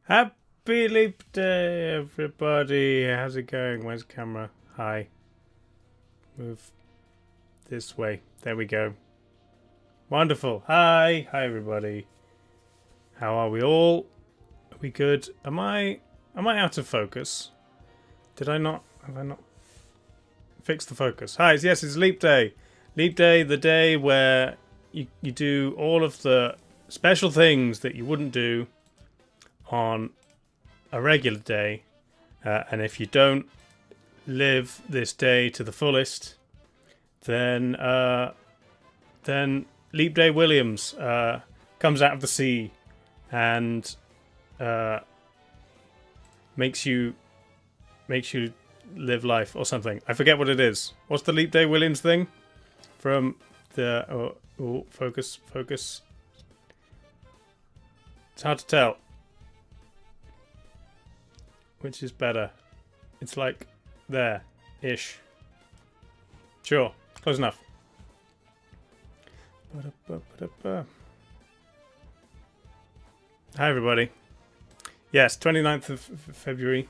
Happy Leap Day, everybody. How's it going? Where's the camera? Hi. Move this way. There we go. Wonderful. Hi. Hi, everybody. How are we all? Are we good? Am I out of focus? Did I not? Have I not fixed the focus? Hi. Yes, it's Leap Day. Leap Day, the day where you do all of the special things that you wouldn't do on a regular day, and if you don't live this day to the fullest, then Leap Day Williams comes out of the sea and makes you live life or something. I forget what it is. What's the Leap Day Williams thing from the focus? It's hard to tell. Which is better? It's like there-ish. Sure, close enough. Hi everybody. Yes, 29th of February.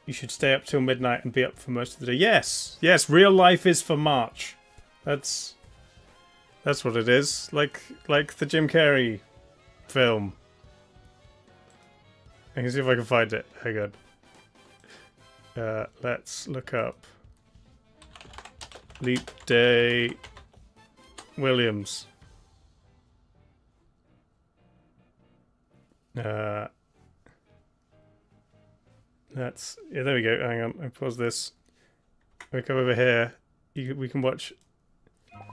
You should stay up till midnight and be up for most of the day. Yes, real life is for March. That's what it is. Like the Jim Carrey film. I can see if I can find it. Hang on. Let's look up Leap Day Williams. There we go. Hang on. I pause this. We come over here. We can watch.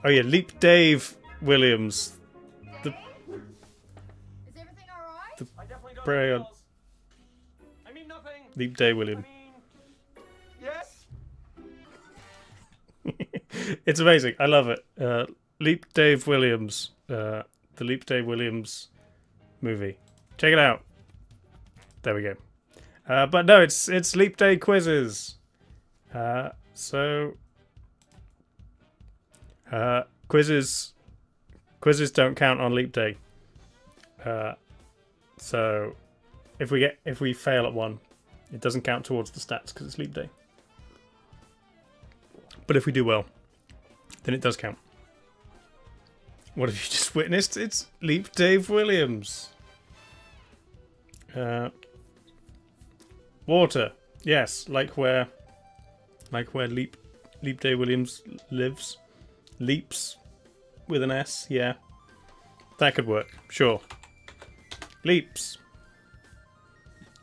Oh yeah, Leap Dave Williams. Is everything alright? The I definitely don't Bray on know. I mean nothing. Leap Day Williams. Yes. It's amazing. I love it. Leap Dave Williams. The Leap Day Williams movie. Check it out. There we go. But no, it's Leap Day quizzes. So quizzes don't count on Leap Day. So if we fail at one, it doesn't count towards the stats because it's Leap Day. But if we do well, then it does count. What have you just witnessed? It's Leap Dave Williams. Water. Yes, like where Leap Day Williams lives. Leaps with an S, yeah. That could work, sure. Leaps.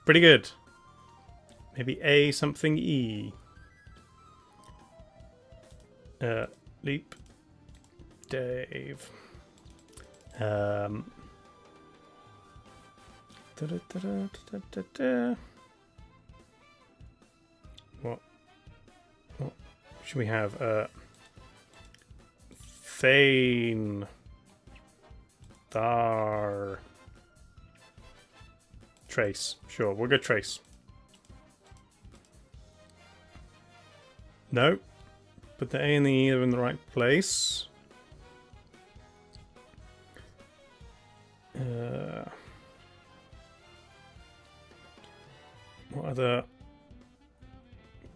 Pretty good. Maybe A something E. Leap Dave. What should we have? Thane. Thar. Trace. Sure, we'll go trace. No. Put the A and the E are in the right place. What other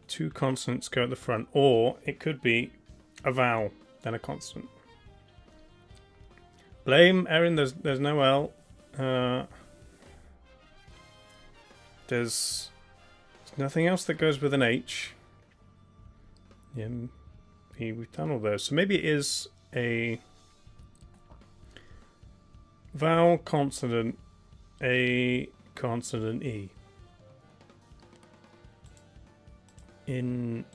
two consonants go at the front? Or it could be a vowel, then a consonant. Blame, Erin, there's no L. There's nothing else that goes with an H. Yeah, we've done all those. So maybe it is a vowel, consonant, A, consonant, E. In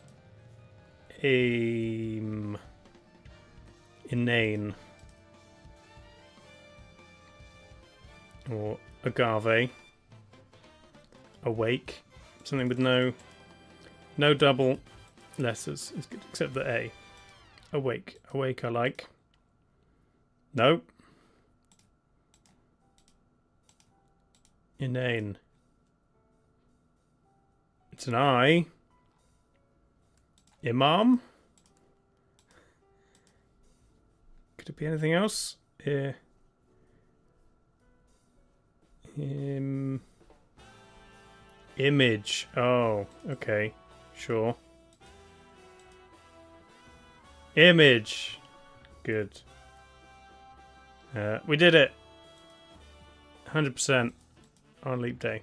aim. Inane. Or agave. Awake. Something with no double letters, except the A. Awake. Awake I like. Nope. Inane. It's an I. Imam? Could it be anything else? Image. Oh, okay. Sure. Image. Good. We did it. 100% on leap day.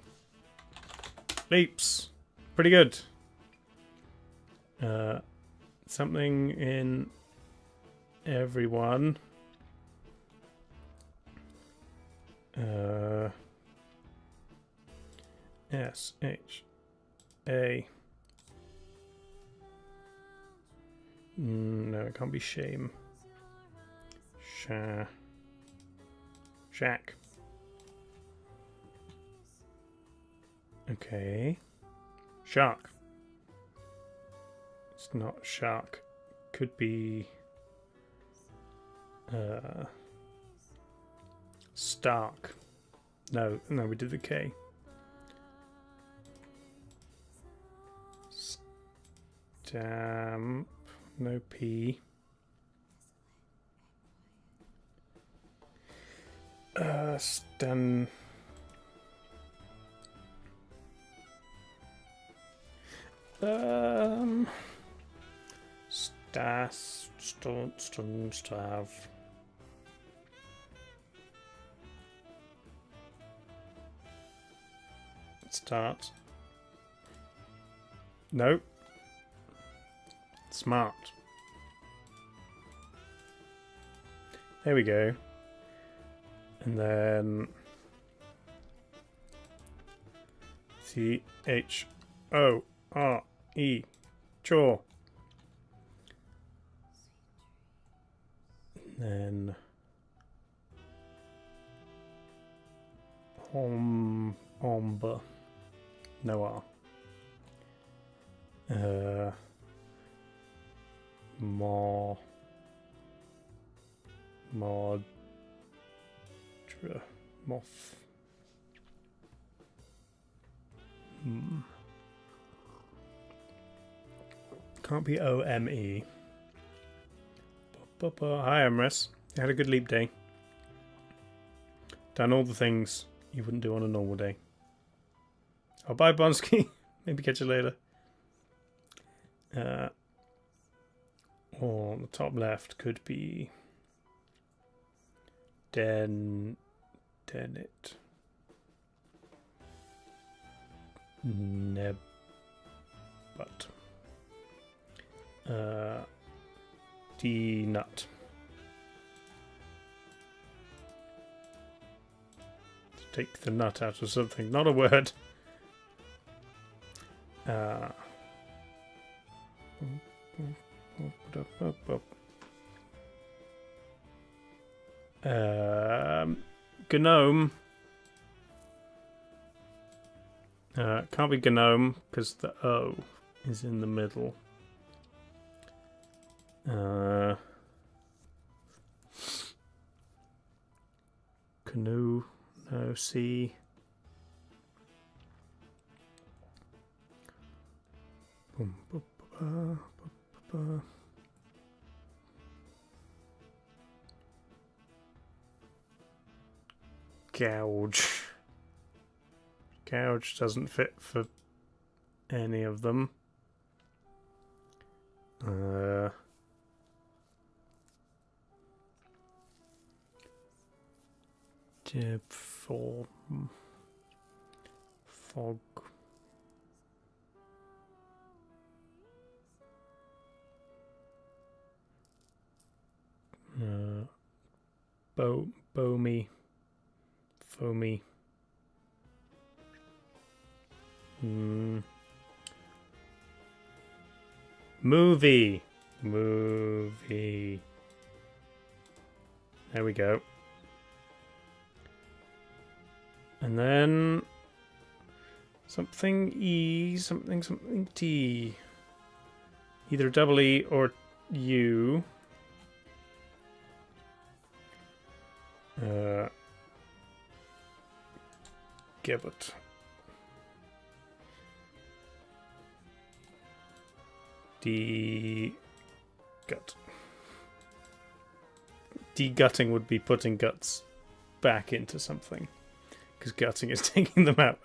Leaps. Pretty good. Something in everyone. S-H-A. No, it can't be shame. Shack. Okay. Shark. It's not shark. Could be Stark. No, we did the K. Stamp. No P. Stan. Stav. Start. No. Smart. There we go. And then C-H-O-R-E. Chore. And then Omba. No R. Moth. Can't be O-M-E. Hi, Emrys. You had a good leap day. Done all the things you wouldn't do on a normal day. Oh, bye, Bonsky. Maybe catch you later. Or on the top left could be Dennet. Nebbut. D-nut. Take the nut out of something. Not a word. Gnome. Can't be gnome because the O is in the middle. Canoe. No, C. Gouge. Gouge doesn't fit for any of them. Fog. Bomy. Foamy. Movie. There we go. And then something E, something T. Either double E or U. Gibbet. Gut. Degutting would be putting guts back into something. because gutting is taking them out.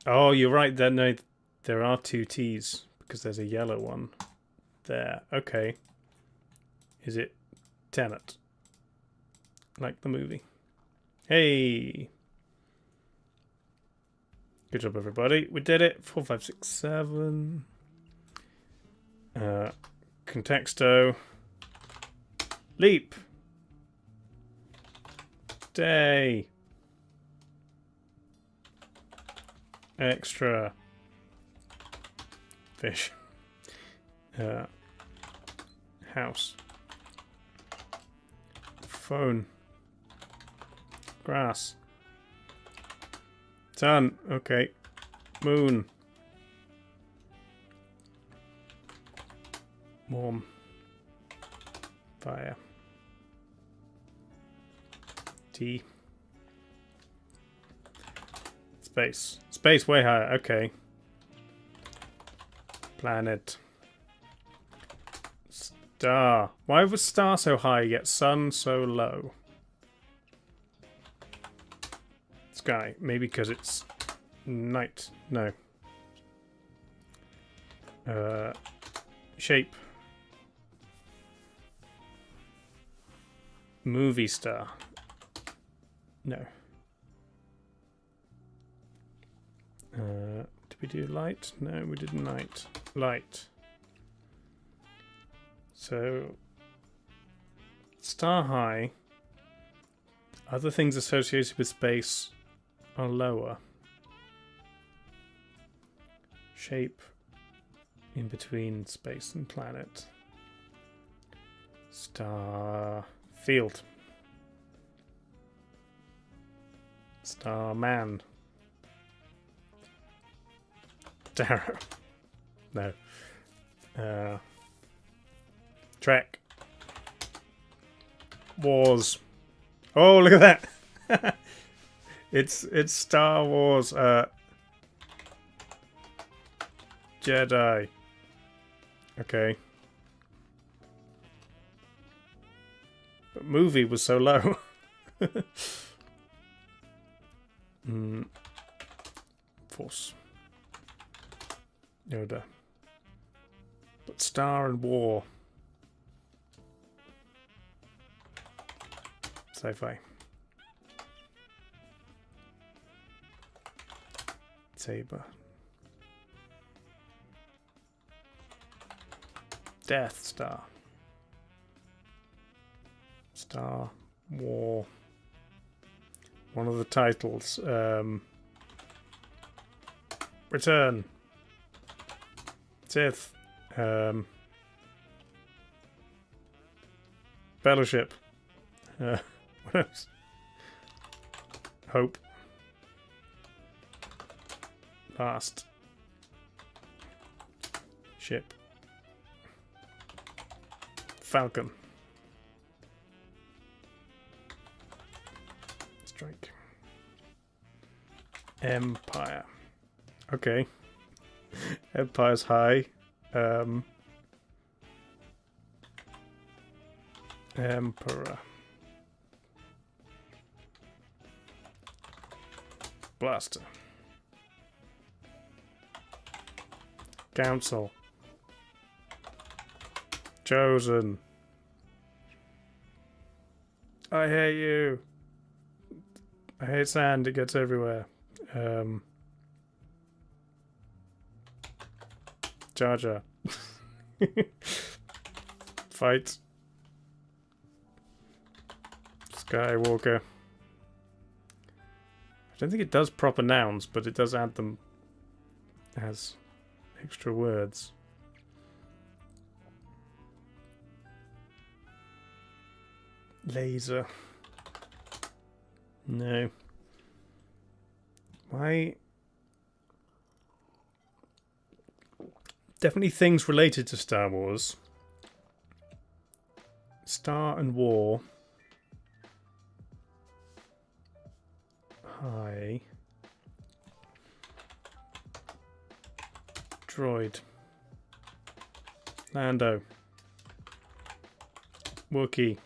Oh, you're right. Then no, there are 2 T's because there's a yellow one there. Okay. Is it Tenet? Like the movie. Hey. Good job, everybody. We did it. 4, 5, 6, 7. Contexto. Leap. Day. Extra. Fish. House. Phone. Grass. Sun. Okay. Moon. Warm. Fire. Tea. Space. Space way higher. Okay. Planet. Star. Why was star so high yet sun so low? Sky. Maybe because it's night. No. Shape. Movie star. No. Did we do light? No, we did night. Light. So, star high. Other things associated with space are lower. Shape in between space and planet. Star field. Starman. Darrow. No. Trek. Wars. Oh, look at that! It's Star Wars. Jedi. Okay. But movie was so low. Force. Yoda. But Star and War. Sci-fi. Saber. Death Star. Star War. One of the titles. Return. Sith. Fellowship. What else? Hope. Last. Ship. Falcon. Strike. Empire. Okay. Empire's high. Emperor. Blaster. Council. Chosen. I hate you. I hate sand, it gets everywhere. Jar Jar. Fight. Skywalker. I don't think it does proper nouns, but it does add them as extra words. Laser. No. Why? Definitely things related to Star Wars. Star and War. High. Droid. Lando. Wookie.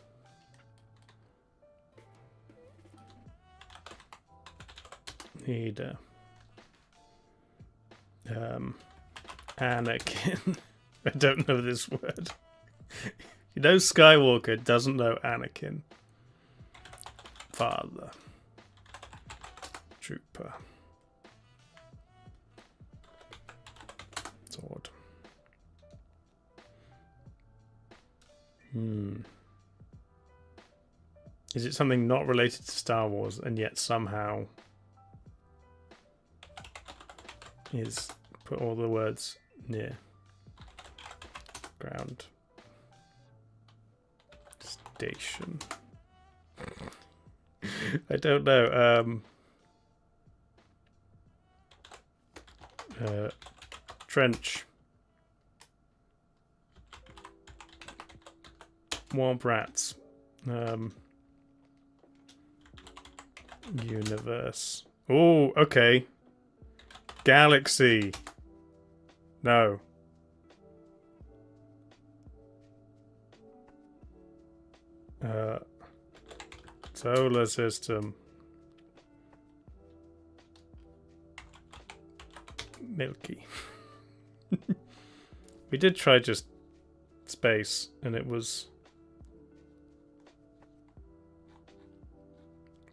Need Anakin. I don't know this word. You know Skywalker doesn't know Anakin. Father. Trooper. Sword. Is it something not related to Star Wars and yet somehow is put all the words near ground station? I don't know. Trench. Womp rats. Universe. Oh, okay. Galaxy. No. Solar system. Milky. We did try just space, and it was...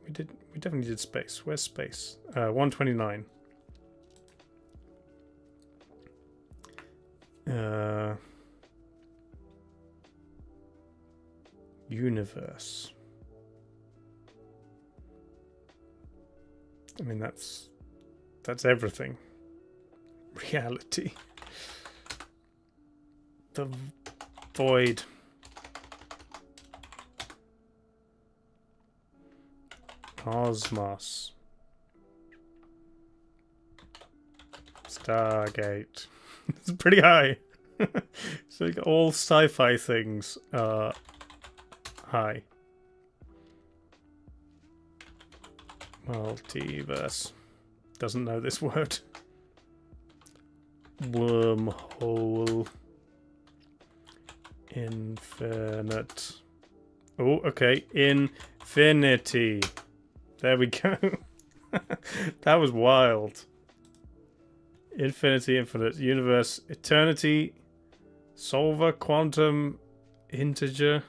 We definitely did space. Where's space? 129. Universe. I mean, that's everything. Reality. The void. Cosmos. Stargate. It's pretty high. So all sci-fi things are high. Multiverse. Doesn't know this word. Wormhole. Infinite. Oh, okay. Infinity. There we go. That was wild. Infinity, infinite. Universe, eternity. Solver, quantum, integer.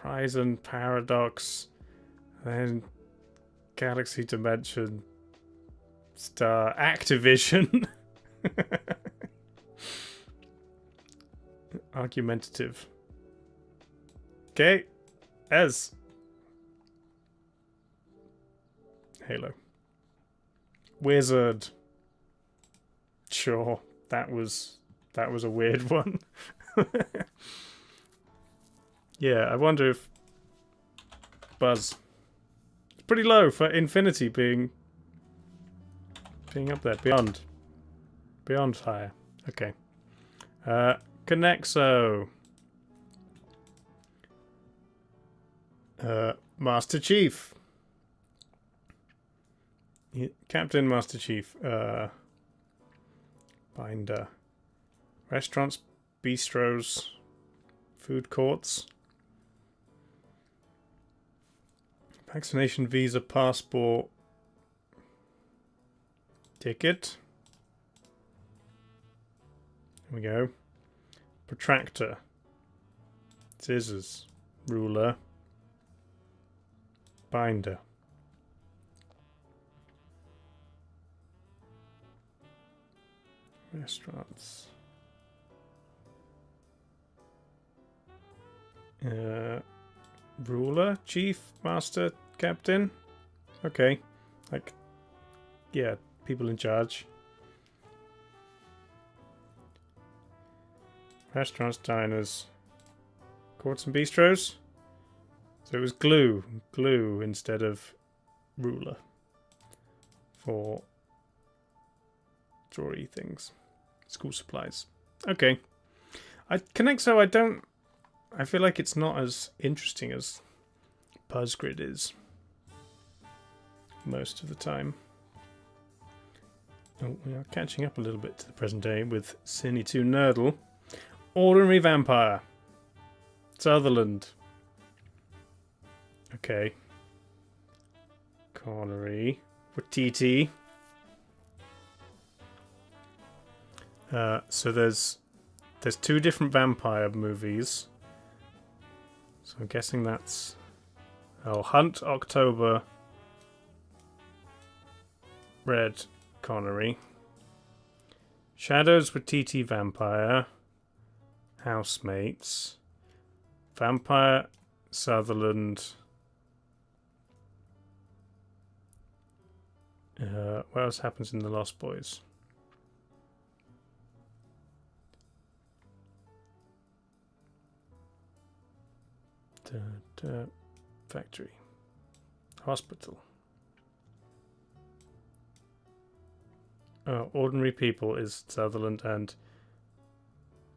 Horizon, paradox. Then galaxy, dimension. Star, Activision. Argumentative. Okay. Ez. Halo. Wizard. Sure. That was a weird one. Yeah, I wonder if Buzz. It's pretty low for Infinity being up there. Beyond. Beyond higher. Okay. Connexo. Master Chief. Captain Master Chief. Binder. Restaurants, bistros, food courts. Vaccination visa, passport. Ticket. There we go. Protractor. Scissors. Ruler. Binder. Restaurants. Ruler, chief, master, captain. Okay. Like, yeah, people in charge. Restaurants, diners, courts and bistros. So it was glue instead of ruler for drawy things. School supplies. Okay. Connexo, I feel like it's not as interesting as Buzzgrid is most of the time. Oh, we are catching up a little bit to the present day with Cine2 Nerdle. Ordinary vampire. Sutherland. Okay. Connery. Watiti. So there's two different vampire movies. So I'm guessing that's Hunt, October, Red, Connery. Shadows, Watiti, Vampire. Housemates. Vampire, Sutherland. What else happens in The Lost Boys? Factory. Hospital. Ordinary People is Sutherland and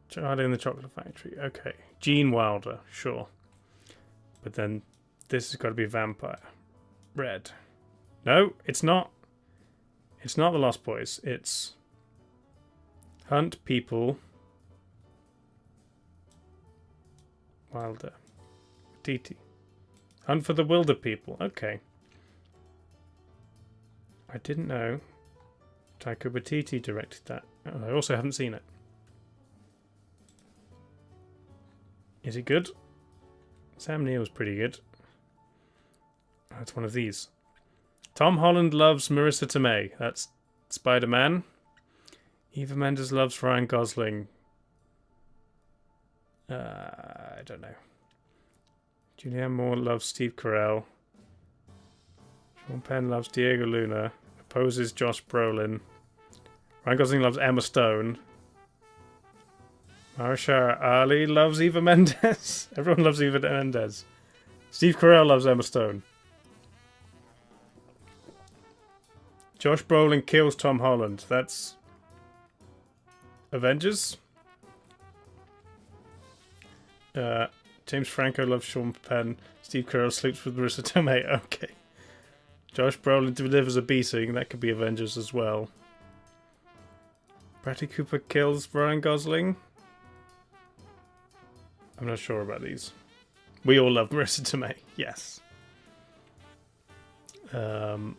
Charlie in the Chocolate Factory. Okay. Gene Wilder, sure. But then this has got to be Vampire. Red. No, it's not. It's not The Lost Boys. It's Hunt, People, Wilder. Watiti. Hunt for the Wilder People. Okay. I didn't know Taika Waititi directed that. I also haven't seen it. Is it good? Sam Neill's pretty good. That's one of these. Tom Holland loves Marissa Tomei. That's Spider-Man. Eva Mendes loves Ryan Gosling. I don't know. Julianne Moore loves Steve Carell. Sean Penn loves Diego Luna. Opposes Josh Brolin. Ryan Gosling loves Emma Stone. Mahershala Ali loves Eva Mendes. Everyone loves Eva Mendes. Steve Carell loves Emma Stone. Josh Brolin kills Tom Holland. That's Avengers. James Franco loves Sean Penn. Steve Carell sleeps with Marissa Tomei. Okay. Josh Brolin delivers a beating. That could be Avengers as well. Bradley Cooper kills Ryan Gosling. I'm not sure about these. We all love Marissa Tomei. Yes. Josh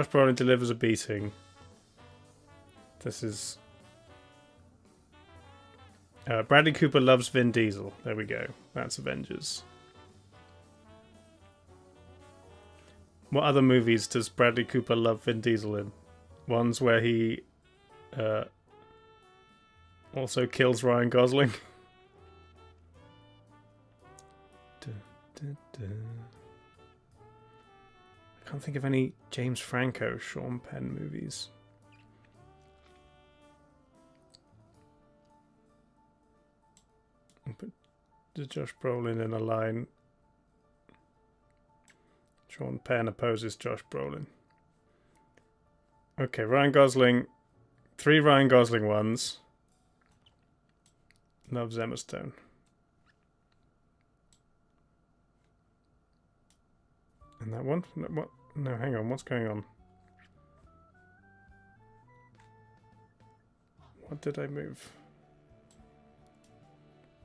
Brolin delivers a beating. This is... Bradley Cooper loves Vin Diesel. There we go. That's Avengers. What other movies does Bradley Cooper love Vin Diesel in? Ones where he also kills Ryan Gosling. I can't think of any James Franco, Sean Penn movies. I'll put Josh Brolin in a line. Sean Penn opposes Josh Brolin. Okay, Ryan Gosling. 3 Ryan Gosling ones. Loves Emma Stone. And that one? What? No, hang on. What's going on? What did I move?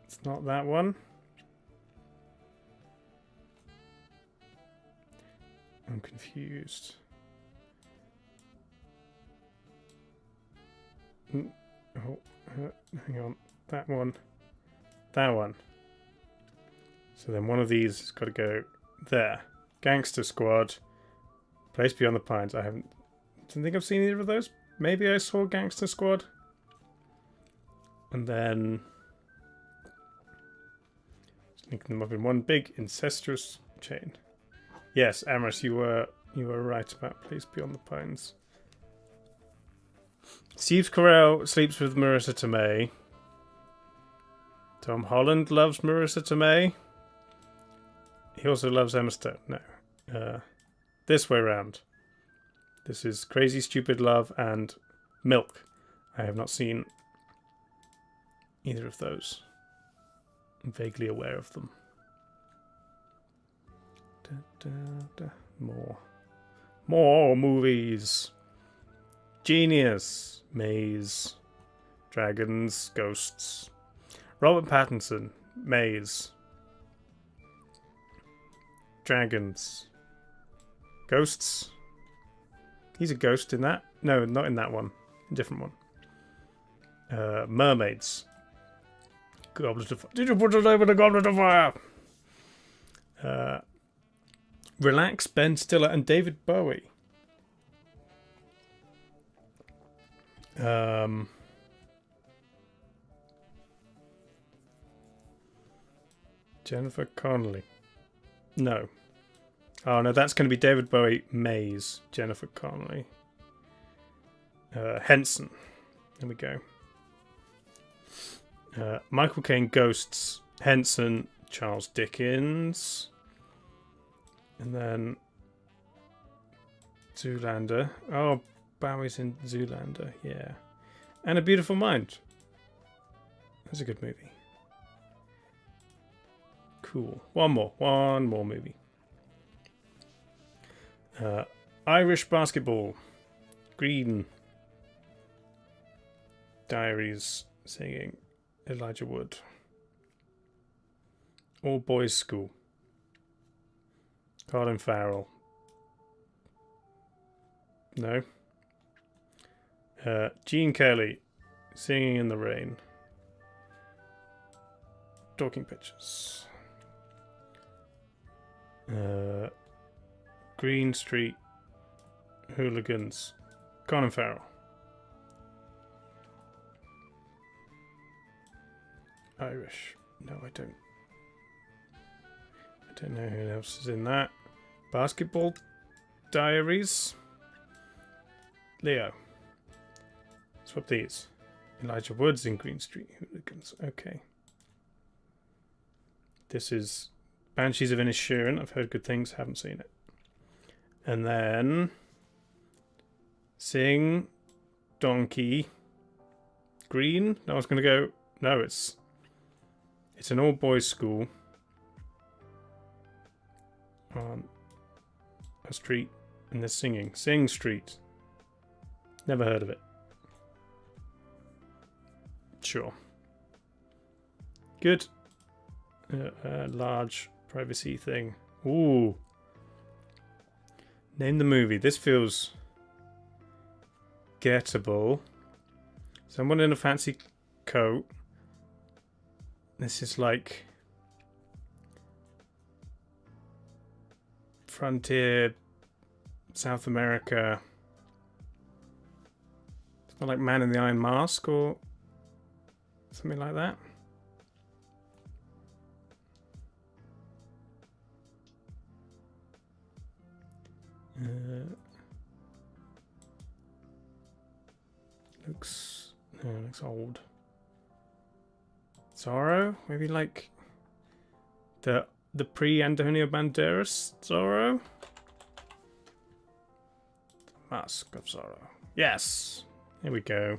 It's not that one. I'm confused. Oh, hang on. That one. That one. So then one of these has got to go there. Gangster Squad. Place Beyond the Pines. I don't think I've seen either of those. Maybe I saw Gangster Squad. And then linking them up in one big incestuous chain. Yes, Amaris, you were right about Place Beyond the Pines. Steve Carell sleeps with Marissa Tomei. Tom Holland loves Marissa Tomei. He also loves Emma Stone. No. This way round. This is Crazy Stupid Love and Milk. I have not seen either of those. I'm vaguely aware of them. More movies. Genius. Maze. Dragons. Ghosts. Robert Pattinson. Maze. Dragons. Ghosts. He's a ghost in that. No, not in that one. A different one. Mermaids. Goblet of Fire. Did you put your name in the Goblet of Fire? Relax, Ben Stiller, and David Bowie. Jennifer Connelly. No. Oh no, that's going to be David Bowie. Maze. Jennifer Connelly. Henson. There we go. Michael Caine. Ghosts. Henson. Charles Dickens. And then Zoolander. Oh, Bowie's in Zoolander. Yeah. And A Beautiful Mind. That's a good movie. Cool. One more movie. Irish Basketball. Green. Diaries. Singing. Elijah Wood. All Boys School. Colin Farrell. No. Gene Kelly. Singing in the Rain. Talking Pictures. Green Street Hooligans. Colin Farrell. Irish. No, I don't. I don't know who else is in that. Basketball Diaries. Leo. Swap these. Elijah Wood's in Green Street Hooligans. Okay. This is Banshees of Inisherin. I've heard good things. Haven't seen it. And then Sing. Donkey. Green. No, I was going to go. No, it's an all boys school. On a street, and they're singing. Sing Street. Never heard of it. Sure. Good. Large privacy thing. Ooh. Name the movie. This feels gettable. Someone in a fancy coat. This is like frontier South America. It's not like Man in the Iron Mask or something like that. Looks old. Zorro? Maybe like the pre-Antonio Banderas Zorro? Mask of Zorro. Yes! Here we go.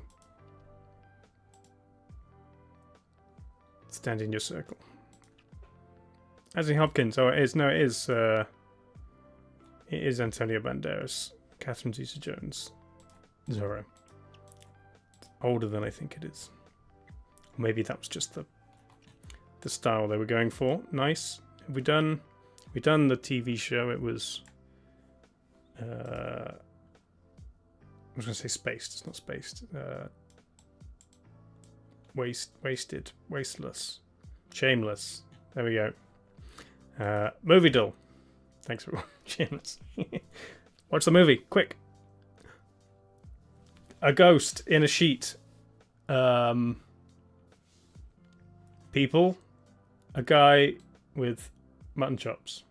Stand in your circle. Anthony Hopkins. Oh, it is. No, it is. It is Antonio Banderas. Catherine Zeta-Jones. Zorro. Older than I think it is. Maybe that was just the style they were going for. Nice. Have we done the TV show? It was I was going to say Spaced. It's not Spaced. Wasted. Wasteless. Shameless. There we go. Movie Doll. Thanks for watching. Shameless. Watch the movie. Quick. A ghost in a sheet. People. A guy with mutton chops.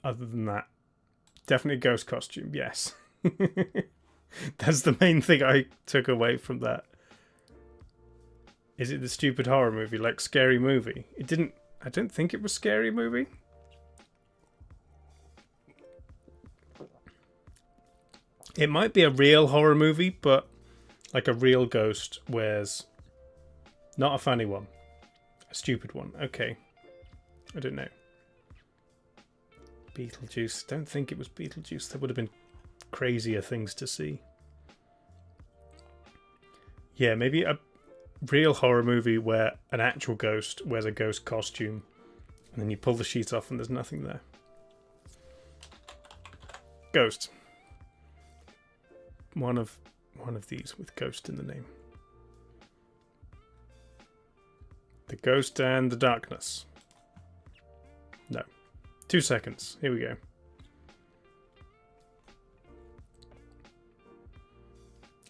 Other than that, definitely a ghost costume, yes. That's the main thing I took away from that. Is it the stupid horror movie, like Scary Movie? I don't think it was Scary Movie. It might be a real horror movie, but like a real ghost wears not a funny one. A stupid one. Okay. I don't know. Beetlejuice. Don't think it was Beetlejuice. There would have been crazier things to see. Yeah, maybe real horror movie where an actual ghost wears a ghost costume, and then you pull the sheet off and there's nothing there. Ghost. One of these with ghost in the name. The Ghost and the Darkness. No. 2 seconds. Here we go.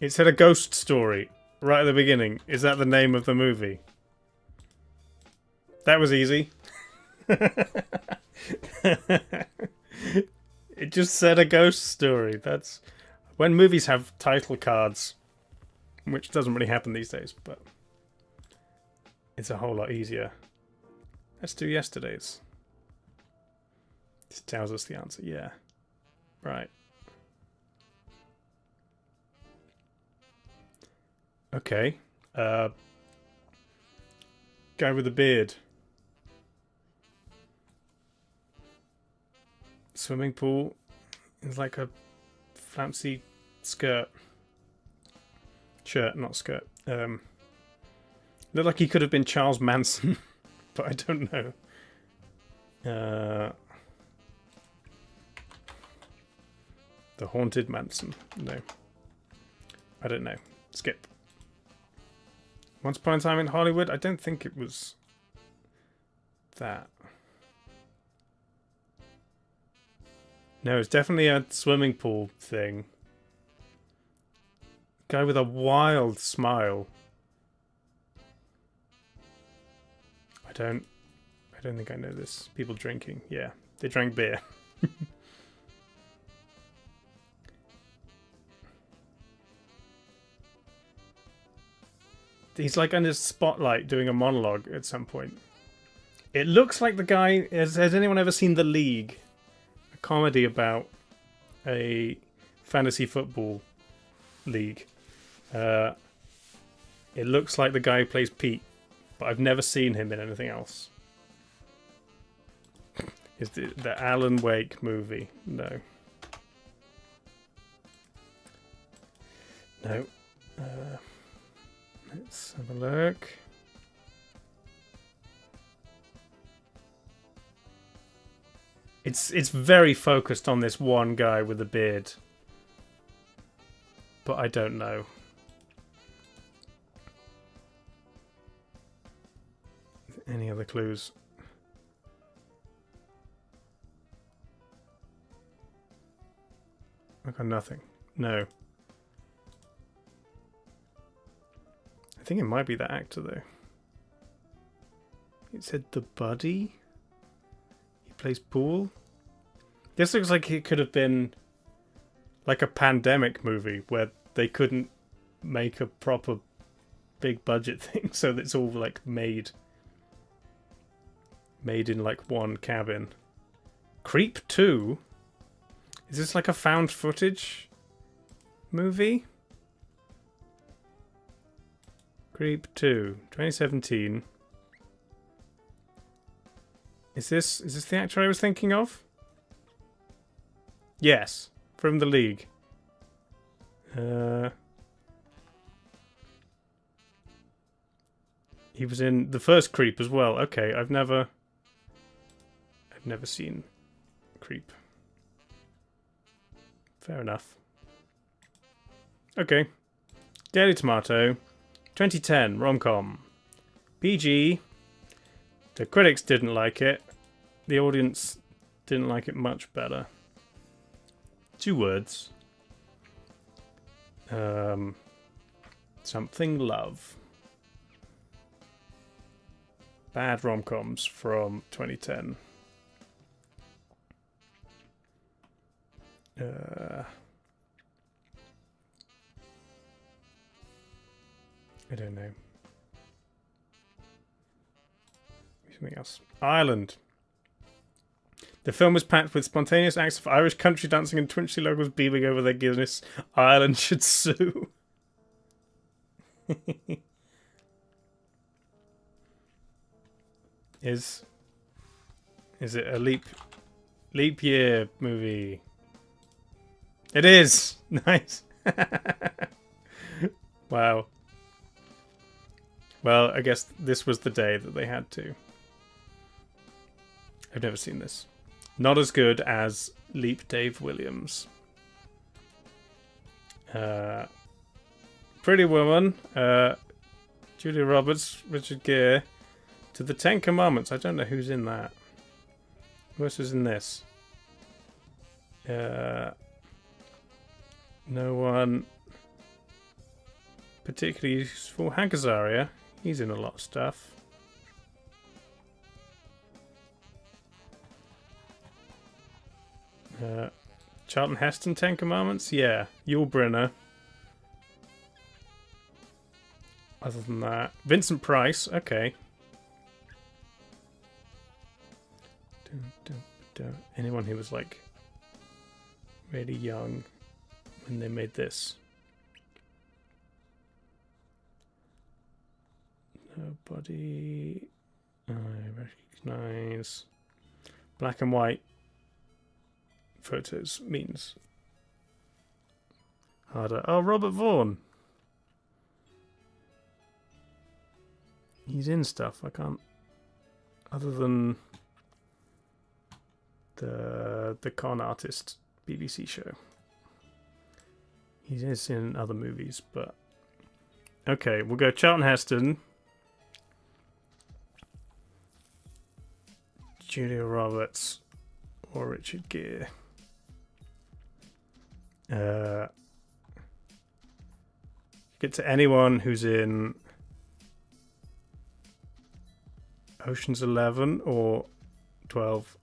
It said a ghost story right at the beginning. Is that the name of the movie? That was easy. It just said a ghost story. That's when movies have title cards, which doesn't really happen these days, but it's a whole lot easier. Let's do yesterday's. This tells us the answer. Yeah. Right. Okay. Guy with a beard. Swimming pool. It's like a fancy skirt. Shirt, not skirt. Looked like he could have been Charles Manson, but I don't know. The Haunted Manson. No. I don't know. Skip. Once Upon a Time in Hollywood? I don't think it was that. No, it's definitely a swimming pool thing. Guy with a wild smile. I don't think I know this. People drinking. Yeah, they drank beer. He's like under spotlight doing a monologue at some point. It looks like the guy... Has anyone ever seen The League? A comedy about a fantasy football league. It looks like the guy who plays Pete, but I've never seen him in anything else. Is the Alan Wake movie? No. No. Let's have a look. It's very focused on this one guy with a beard. But I don't know. Any other clues? I got nothing. No. I think it might be that actor though. It said The Buddy. He plays pool. This looks like it could have been like a pandemic movie where they couldn't make a proper big budget thing, so it's all like made in like one cabin. Creep 2? Is this like a found footage movie? Creep 2, 2017. Is this the actor I was thinking of? Yes, from The League. He was in the first Creep as well. Okay, I've never seen Creep. Fair enough. Okay. Daily Tomato. 2010 rom-com. PG. The critics didn't like it. The audience didn't like it much better. 2 words. Something love. Bad rom-coms from 2010. I don't know. Something else. Ireland. The film was packed with spontaneous acts of Irish country dancing and twinchy locals beaming over their Guinness. Ireland should sue. Is it a leap year movie? It is. Nice. Wow. Well, I guess this was the day that they had to. I've never seen this. Not as good as Leap Dave Williams. Pretty Woman. Julia Roberts, Richard Gere. To the Ten Commandments. I don't know who's in that. Who else is in this? No one particularly useful. Hank Azaria. He's in a lot of stuff. Charlton Heston, Ten Commandments? Yeah. Yul Brynner. Other than that. Vincent Price. Okay. Anyone who was like really young when they made this? Nobody I recognize. Black and white photos means harder. Oh, Robert Vaughn. He's in stuff. I can't. Other than the Con Artist BBC show. He is in other movies, but okay, we'll go Charlton Heston, Julia Roberts, or Richard Gere. Get to anyone who's in Ocean's 11 or 12.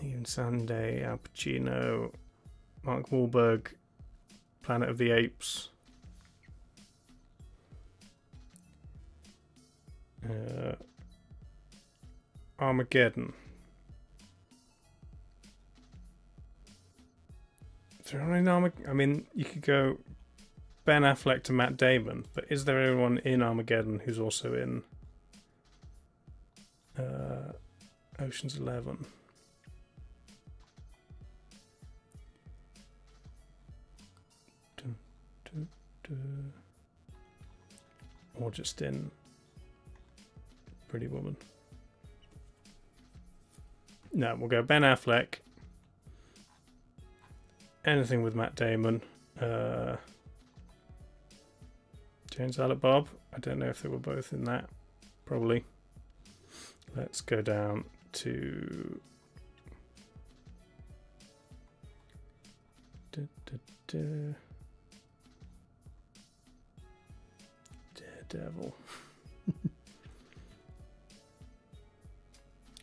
Even Sunday, Al Pacino, Mark Wahlberg, Planet of the Apes. Armageddon. Is there anyone in Armageddon? I mean, you could go Ben Affleck to Matt Damon, but is there anyone in Armageddon who's also in Ocean's 11? Or just in Pretty Woman. No, we'll go Ben Affleck. Anything with Matt Damon. James Silent Bob. I don't know if they were both in that. Probably. Let's go down to Daredevil.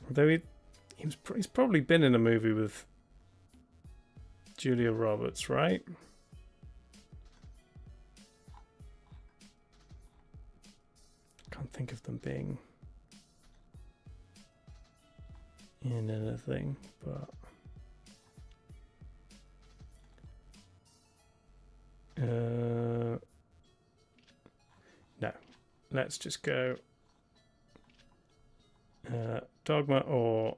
Although he's probably been in a movie with Julia Roberts, right? Can't think of them being in anything, but no. Let's just go Dogma or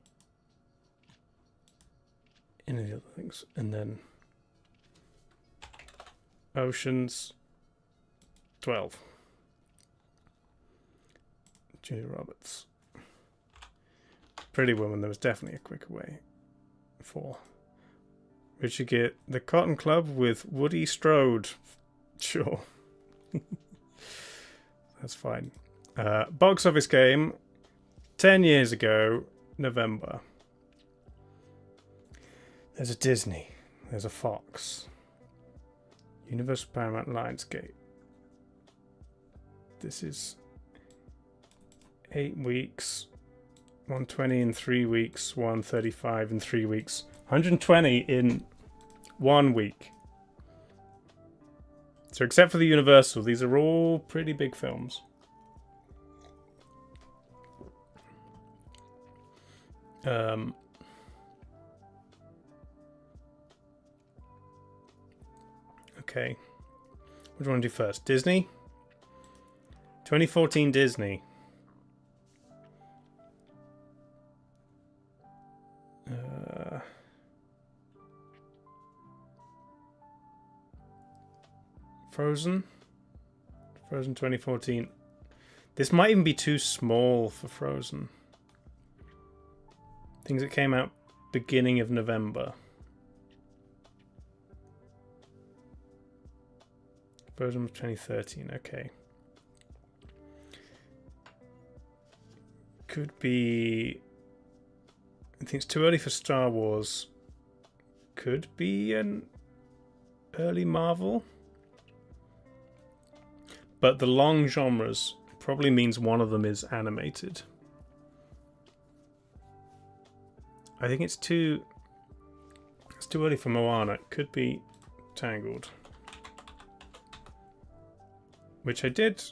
any of the other things, and then Ocean's 12. Julia Roberts. Pretty Woman, there was definitely a quicker way for. Richard Gere, The Cotton Club with Woody Strode. Sure. That's fine. Box office game, 10 years ago, November. There's a Disney. There's a Fox. Universal Paramount Lionsgate. This is 8 weeks. 120 in 3 weeks. 135 in 3 weeks. 120 in 1 week. So except for the Universal, these are all pretty big films. Okay. What do you want to do first? Disney? 2014 Disney. Frozen. Frozen 2014. This might even be too small for Frozen. Things that came out beginning of November. Frozen was 2013, okay. Could be... I think it's too early for Star Wars. Could be an early Marvel. But the long genres probably means one of them is animated. I think it's too early for Moana. It could be Tangled. Which I did...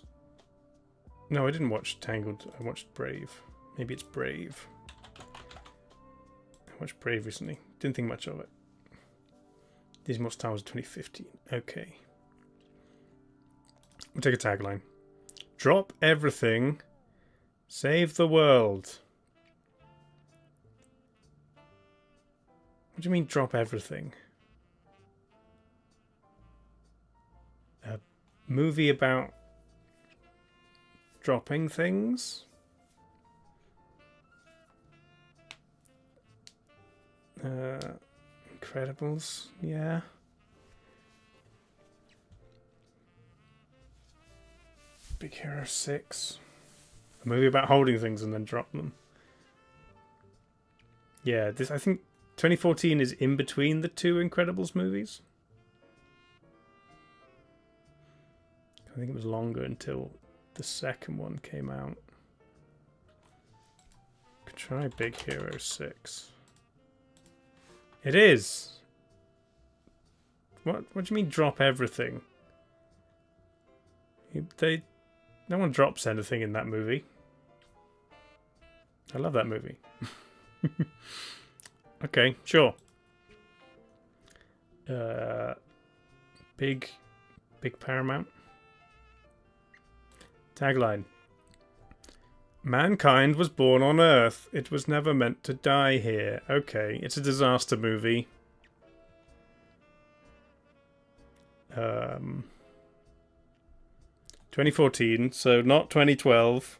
No, I didn't watch Tangled. I watched Brave. Maybe it's Brave. I watched Brave recently. Didn't think much of it. Disney Star Wars 2015. Okay. We'll take a tagline. Drop everything. Save the world. What do you mean drop everything? A movie about dropping things? Incredibles, yeah. Big Hero 6. A movie about holding things and then drop them. Yeah, this I think 2014 is in between the two Incredibles movies. I think it was longer until the second one came out. Could try Big Hero 6. It is. What do you mean drop everything? No one drops anything in that movie. I love that movie. Okay, sure. Big Paramount. Tagline. Mankind was born on Earth. It was never meant to die here. Okay, it's a disaster movie. 2014, so not 2012.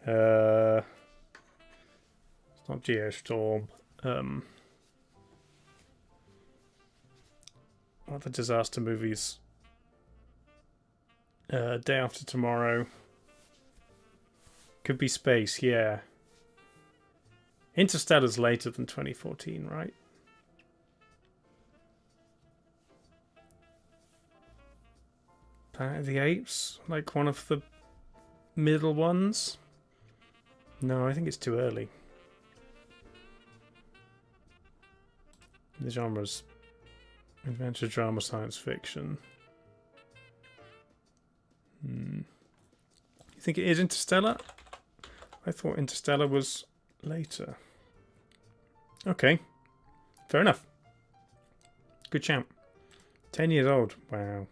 It's not Geostorm. What other disaster movies? Day After Tomorrow. Could be space, yeah. Interstellar's later than 2014, right? Planet of the Apes? Like one of the middle ones? No, I think it's too early. The genre's adventure, drama, science fiction. You think it is Interstellar? I thought Interstellar was later. Okay. Fair enough. Good champ. 10 years old. Wow.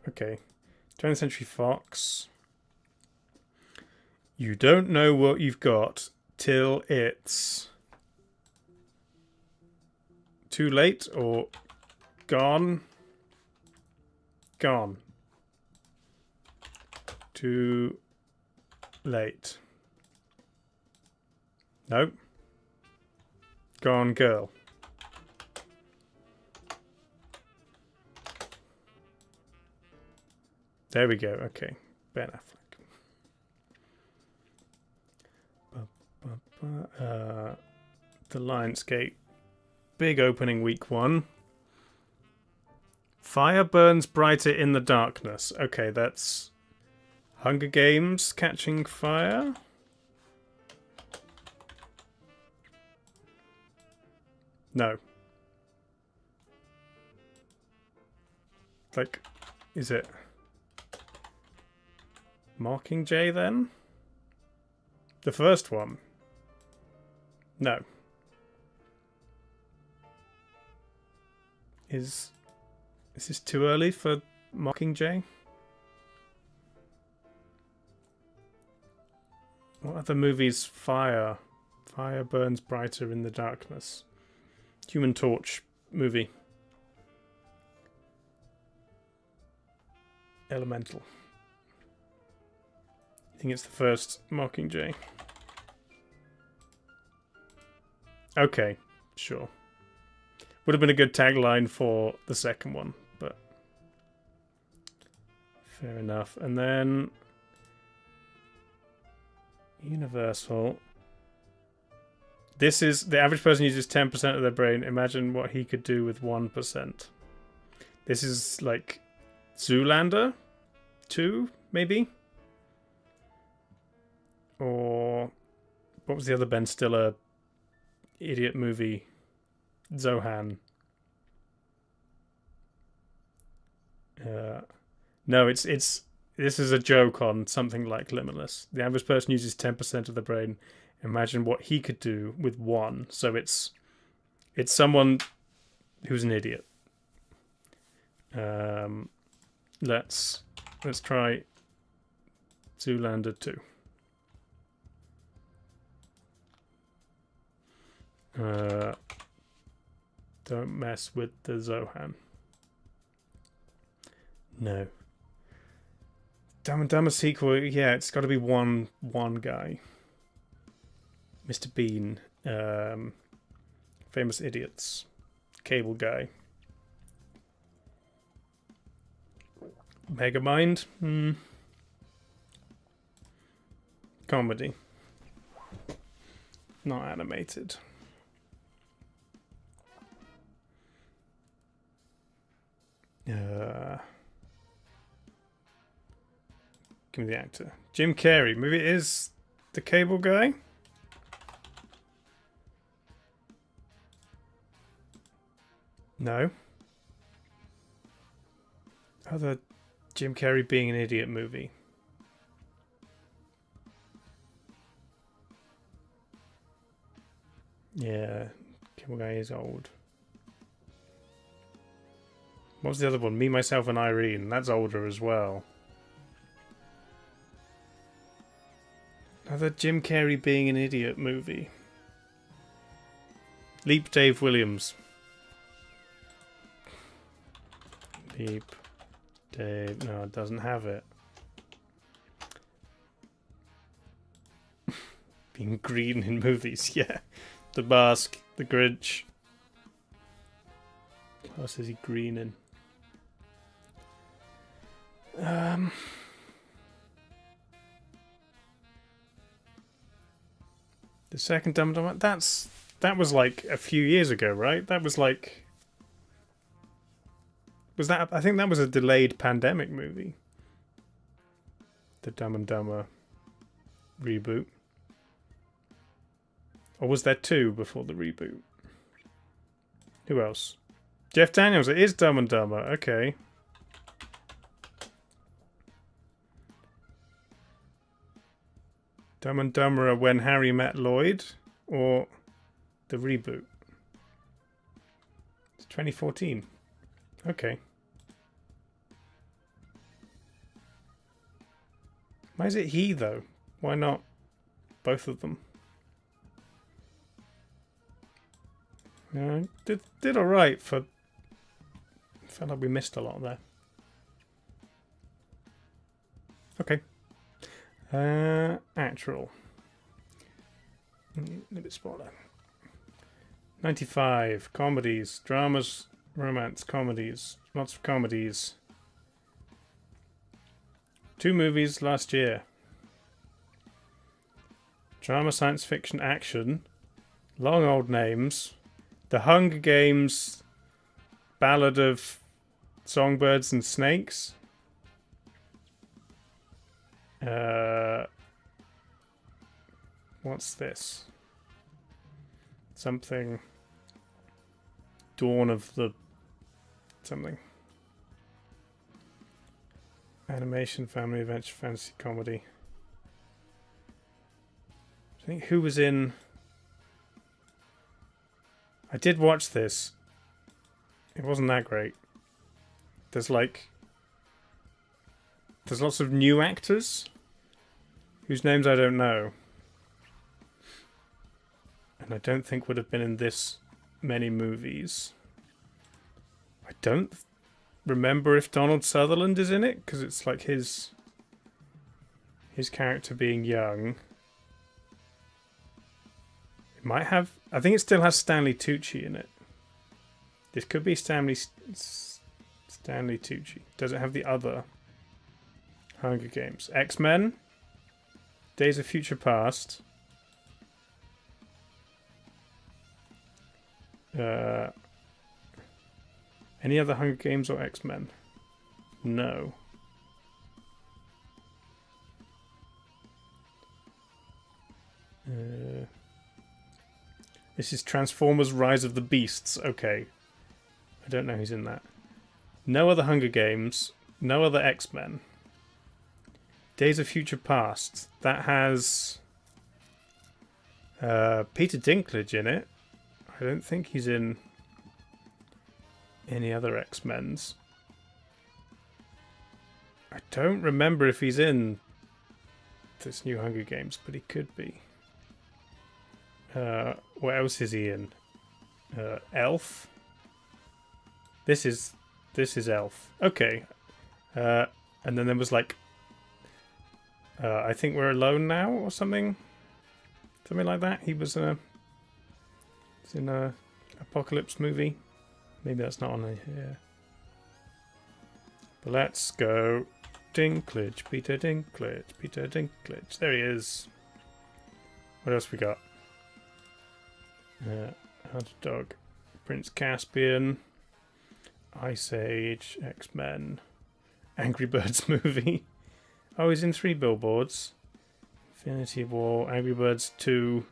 Okay. 20th Century Fox. You don't know what you've got till it's too late or gone. Gone. Too late. Nope. Gone Girl. There we go. Okay. Ben Affleck. The Lionsgate. Big opening week one. Fire burns brighter in the darkness. Okay, that's Hunger Games Catching Fire. No. Like, is it Mockingjay then? The first one? No. Is this too early for Mockingjay? What other movies? Fire burns brighter in the darkness. Human Torch movie. Elemental. I think it's the first Mockingjay. Okay, sure. Would have been a good tagline for the second one, but fair enough. And then Universal. This is the average person uses 10% of their brain. Imagine what he could do with 1%. This is like Zoolander 2, maybe? Or what was the other Ben Stiller idiot movie? Zohan. No, it's this is a joke on something like Limitless. The average person uses 10% of the brain. Imagine what he could do with 1. So it's someone who's an idiot. Let's try Zoolander 2. Don't mess with the Zohan. No. Dumb and Dumber sequel, yeah, it's got to be one guy. Mr. Bean, Famous Idiots, Cable Guy. Megamind? Comedy. Not animated. Give me the actor. Jim Carrey. Maybe it is the Cable Guy? No. Other Jim Carrey being an idiot movie. Yeah, Cable Guy is old. What was the other one? Me, Myself, and Irene. That's older as well. Another Jim Carrey being an idiot movie. Leap Dave Williams. Leap Dave. No, it doesn't have it. Being green in movies, yeah. The Mask, The Grinch. What else is he green in? The second Dumb and Dumber. That was like a few years ago, right? That was like. Was that? I think that was a delayed pandemic movie. The Dumb and Dumber reboot. Or was there 2 before the reboot? Who else? Jeff Daniels. It is Dumb and Dumber. Okay. Dumb and Dumber When Harry Met Lloyd, or the reboot? It's 2014. Okay. Why is it he, though? Why not both of them? Did alright for... Felt like we missed a lot there. Okay. Actual. A bit smaller. 95. Comedies. Dramas. Romance. Comedies. Lots of comedies. 2 movies last year. Drama, science fiction, action. Long old names. The Hunger Games. Ballad of Songbirds and Snakes. What's this? Something. Dawn of the... something. Animation, family, adventure, fantasy, comedy. I think who was in... I did watch this. It wasn't that great. There's like... There's lots of new actors whose names I don't know. And I don't think would have been in this many movies. I don't remember if Donald Sutherland is in it, because it's like his character being young. It might have. I think it still has Stanley Tucci in it. This could be Stanley Tucci. Does it have the other Hunger Games? X-Men, Days of Future Past. Any other Hunger Games or X-Men? No. This is Transformers Rise of the Beasts. Okay. I don't know who's in that. No other Hunger Games. No other X-Men. Days of Future Past. That has Peter Dinklage in it. I don't think he's in any other X-Men's. I don't remember if he's in this new Hunger Games, but he could be. What else is he in? Elf. This is Elf. Okay. And then there was like I think We're Alone Now or something. Something like that. He was in a apocalypse movie. Maybe that's not on here. But let's go. Dinklage, Peter Dinklage, Peter Dinklage. There he is. What else we got? Hot Dog, Prince Caspian, Ice Age, X-Men, Angry Birds movie. Oh, he's in 3 Billboards. Infinity War, Angry Birds 2,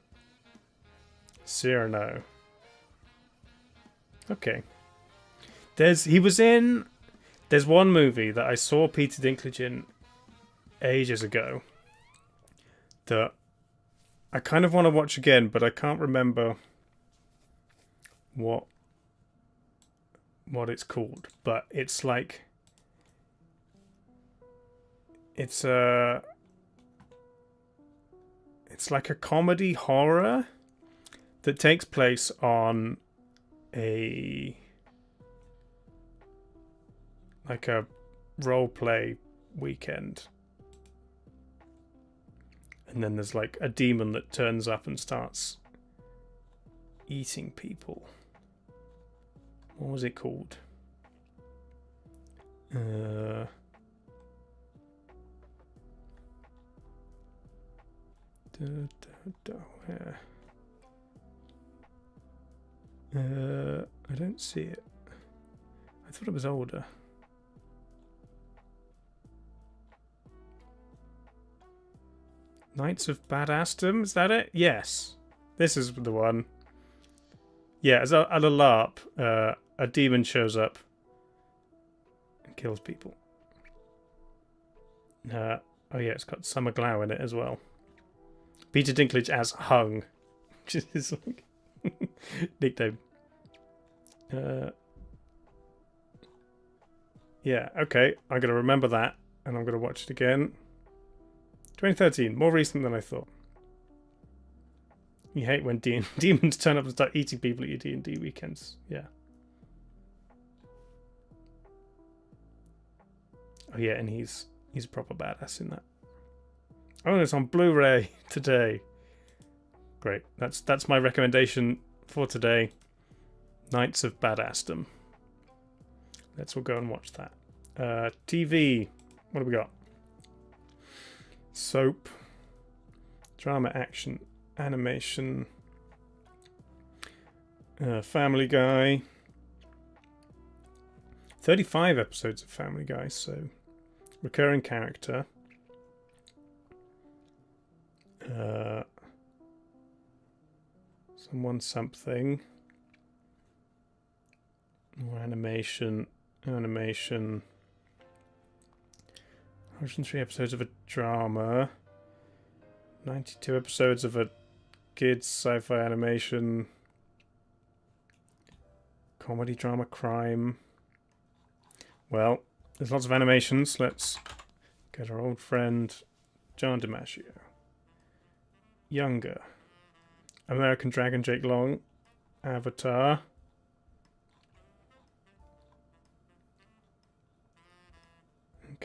Cyrano. Okay. There's one movie that I saw Peter Dinklage in ages ago that I kind of want to watch again, but I can't remember what it's called. But it's like it's like a comedy horror that takes place on a role play weekend. And then there's like a demon that turns up and starts eating people. What was it called? Where? I don't see it. I thought it was older. Knights of Badassdom, is that it? Yes. This is the one. Yeah, at a LARP, a demon shows up and kills people. Oh yeah, it's got Summer Glau in it as well. Peter Dinklage as Hung, which is his like nickname. Yeah, okay. I'm going to remember that, and I'm going to watch it again. 2013, more recent than I thought. You hate when demons turn up and start eating people at your D&D weekends. Yeah. Oh yeah, and he's a proper badass in that. Oh, and it's on Blu-ray today. Great. That's my recommendation for today. Knights of Badassdom. Let's all go and watch that. TV. What do we got? Soap. Drama, action, animation. Family Guy. 35 episodes of Family Guy, so recurring character. Someone something. More animation. 103 episodes of a drama. 92 episodes of a kids sci-fi animation. Comedy, drama, crime. Well, there's lots of animations. Let's get our old friend John DiMaggio. Younger. American Dragon Jake Long. Avatar.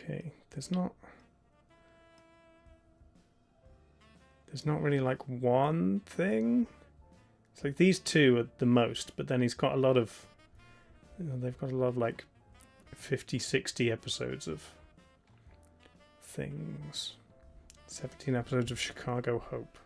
Okay, there's not really like one thing. It's like these two are the most, but then he's got a lot of, they've got a lot of like 50, 60 episodes of things. 17 episodes of Chicago Hope.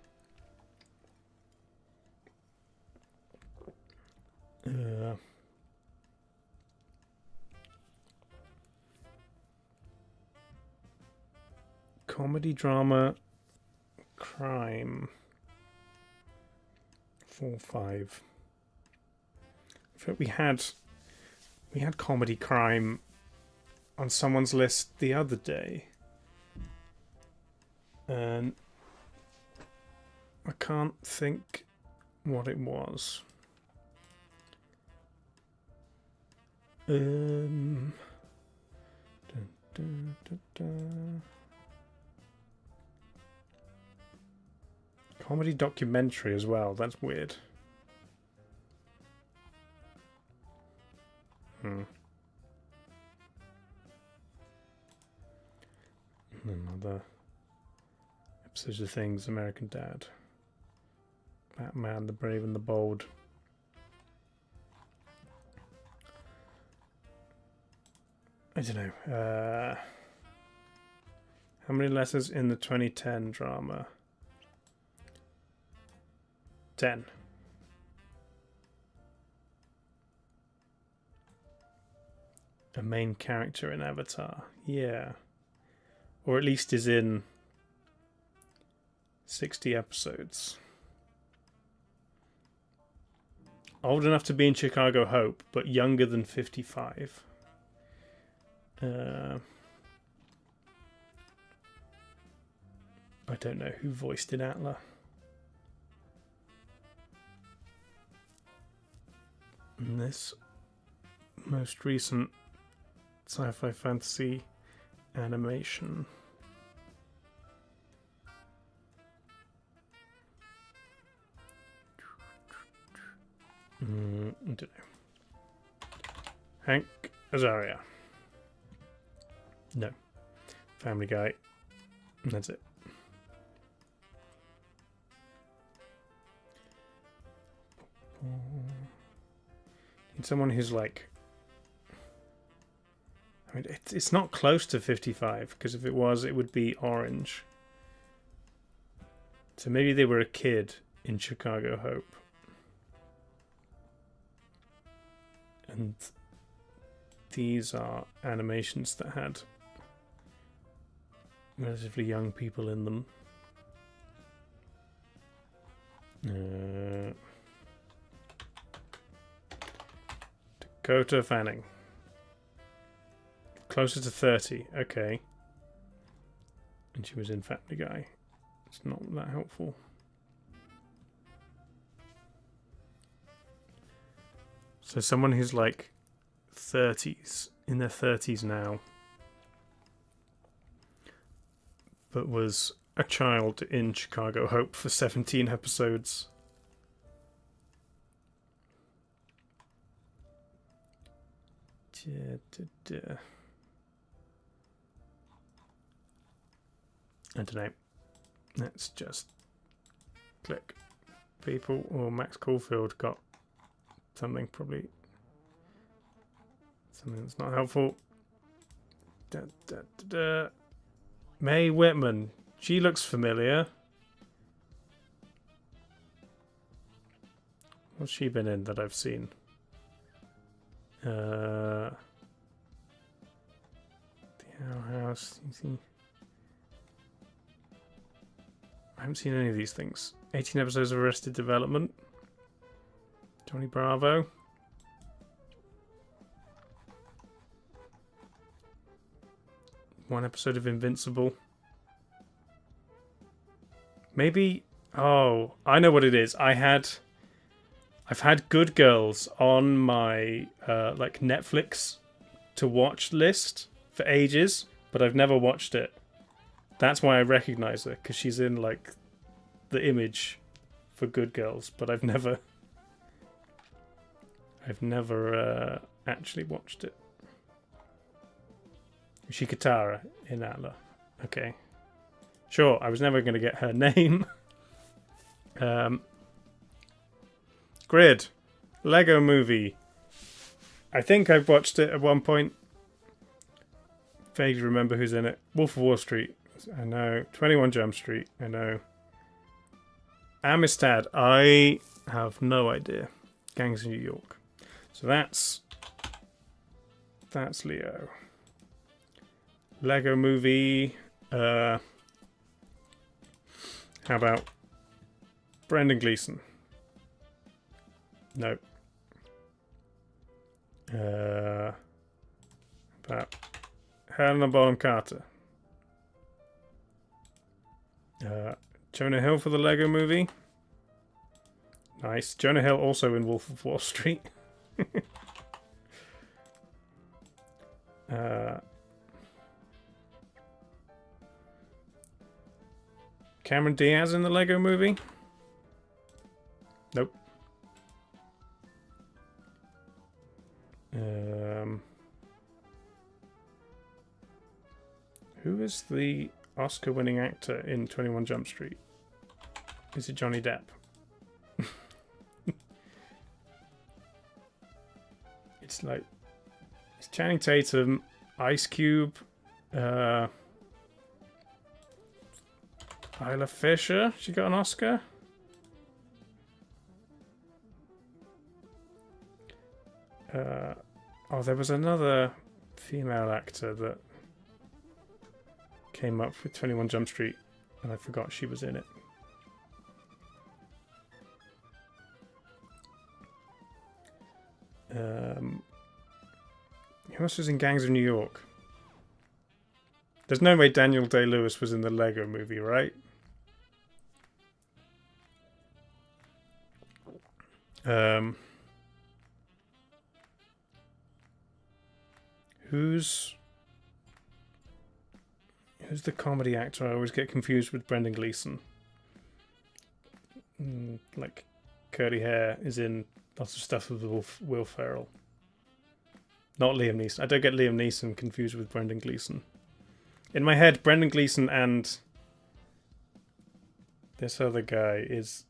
Comedy, drama, crime. 4, 5. I think we had comedy, crime on someone's list the other day, and I can't think what it was. Dun, dun, dun, dun. Comedy documentary as well. That's weird. Another episodes of things. American Dad. Batman, the Brave and the Bold. I don't know. How many letters in the 2010 drama? 10. A main character in Avatar. Yeah. Or at least is in 60 episodes. Old enough to be in Chicago Hope, but younger than 55. I don't know who voiced in Atla. And this most recent sci-fi fantasy animation. I don't know. Hank Azaria. No. Family Guy. That's it. Need someone who's like, I mean, it's not close to 55, because if it was, it would be Orange. So maybe they were a kid in Chicago Hope. And these are animations that had relatively young people in them. Dakota Fanning. Closer to 30. Okay. And she was in Family Guy. It's not that helpful. So someone who's like 30s, in their 30s now, but was a child in Chicago Hope for 17 episodes. I don't know. Let's just click. People or Max Caulfield got something, probably something that's not helpful. Mae Whitman. She looks familiar. What's she been in that I've seen? The Owl House. I haven't seen any of these things. 18 episodes of Arrested Development. Johnny Bravo. One episode of Invincible. Maybe. Oh, I know what it is. I've had Good Girls on my like Netflix to watch list for ages, but I've never watched it. That's why I recognize her, because she's in like the image for Good Girls, but I've never actually watched it. Shikatara in Atla. Okay. Sure, I was never going to get her name. Grid. Lego Movie. I think I've watched it at one point. Vaguely remember who's in it. Wolf of Wall Street. I know. 21 Jump Street. I know. Amistad. I have no idea. Gangs of New York. So that's Leo. Lego Movie. How about Brendan Gleeson? Nope. About Helena Bonham Carter. Jonah Hill for the Lego Movie. Nice. Jonah Hill also in Wolf of Wall Street. Cameron Diaz in the Lego Movie? Nope. Who is the Oscar-winning actor in 21 Jump Street? Is it Johnny Depp? It's like... It's Channing Tatum, Ice Cube, Isla Fisher. She got an Oscar. Oh, there was another female actor that came up with 21 Jump Street, and I forgot she was in it. Who else was in Gangs of New York? There's no way Daniel Day-Lewis was in the Lego Movie, right? Who's the comedy actor? I always get confused with Brendan Gleeson. Like curly hair is in lots of stuff with Will Ferrell. Not Liam Neeson. I don't get Liam Neeson confused with Brendan Gleeson. In my head, Brendan Gleeson and this other guy is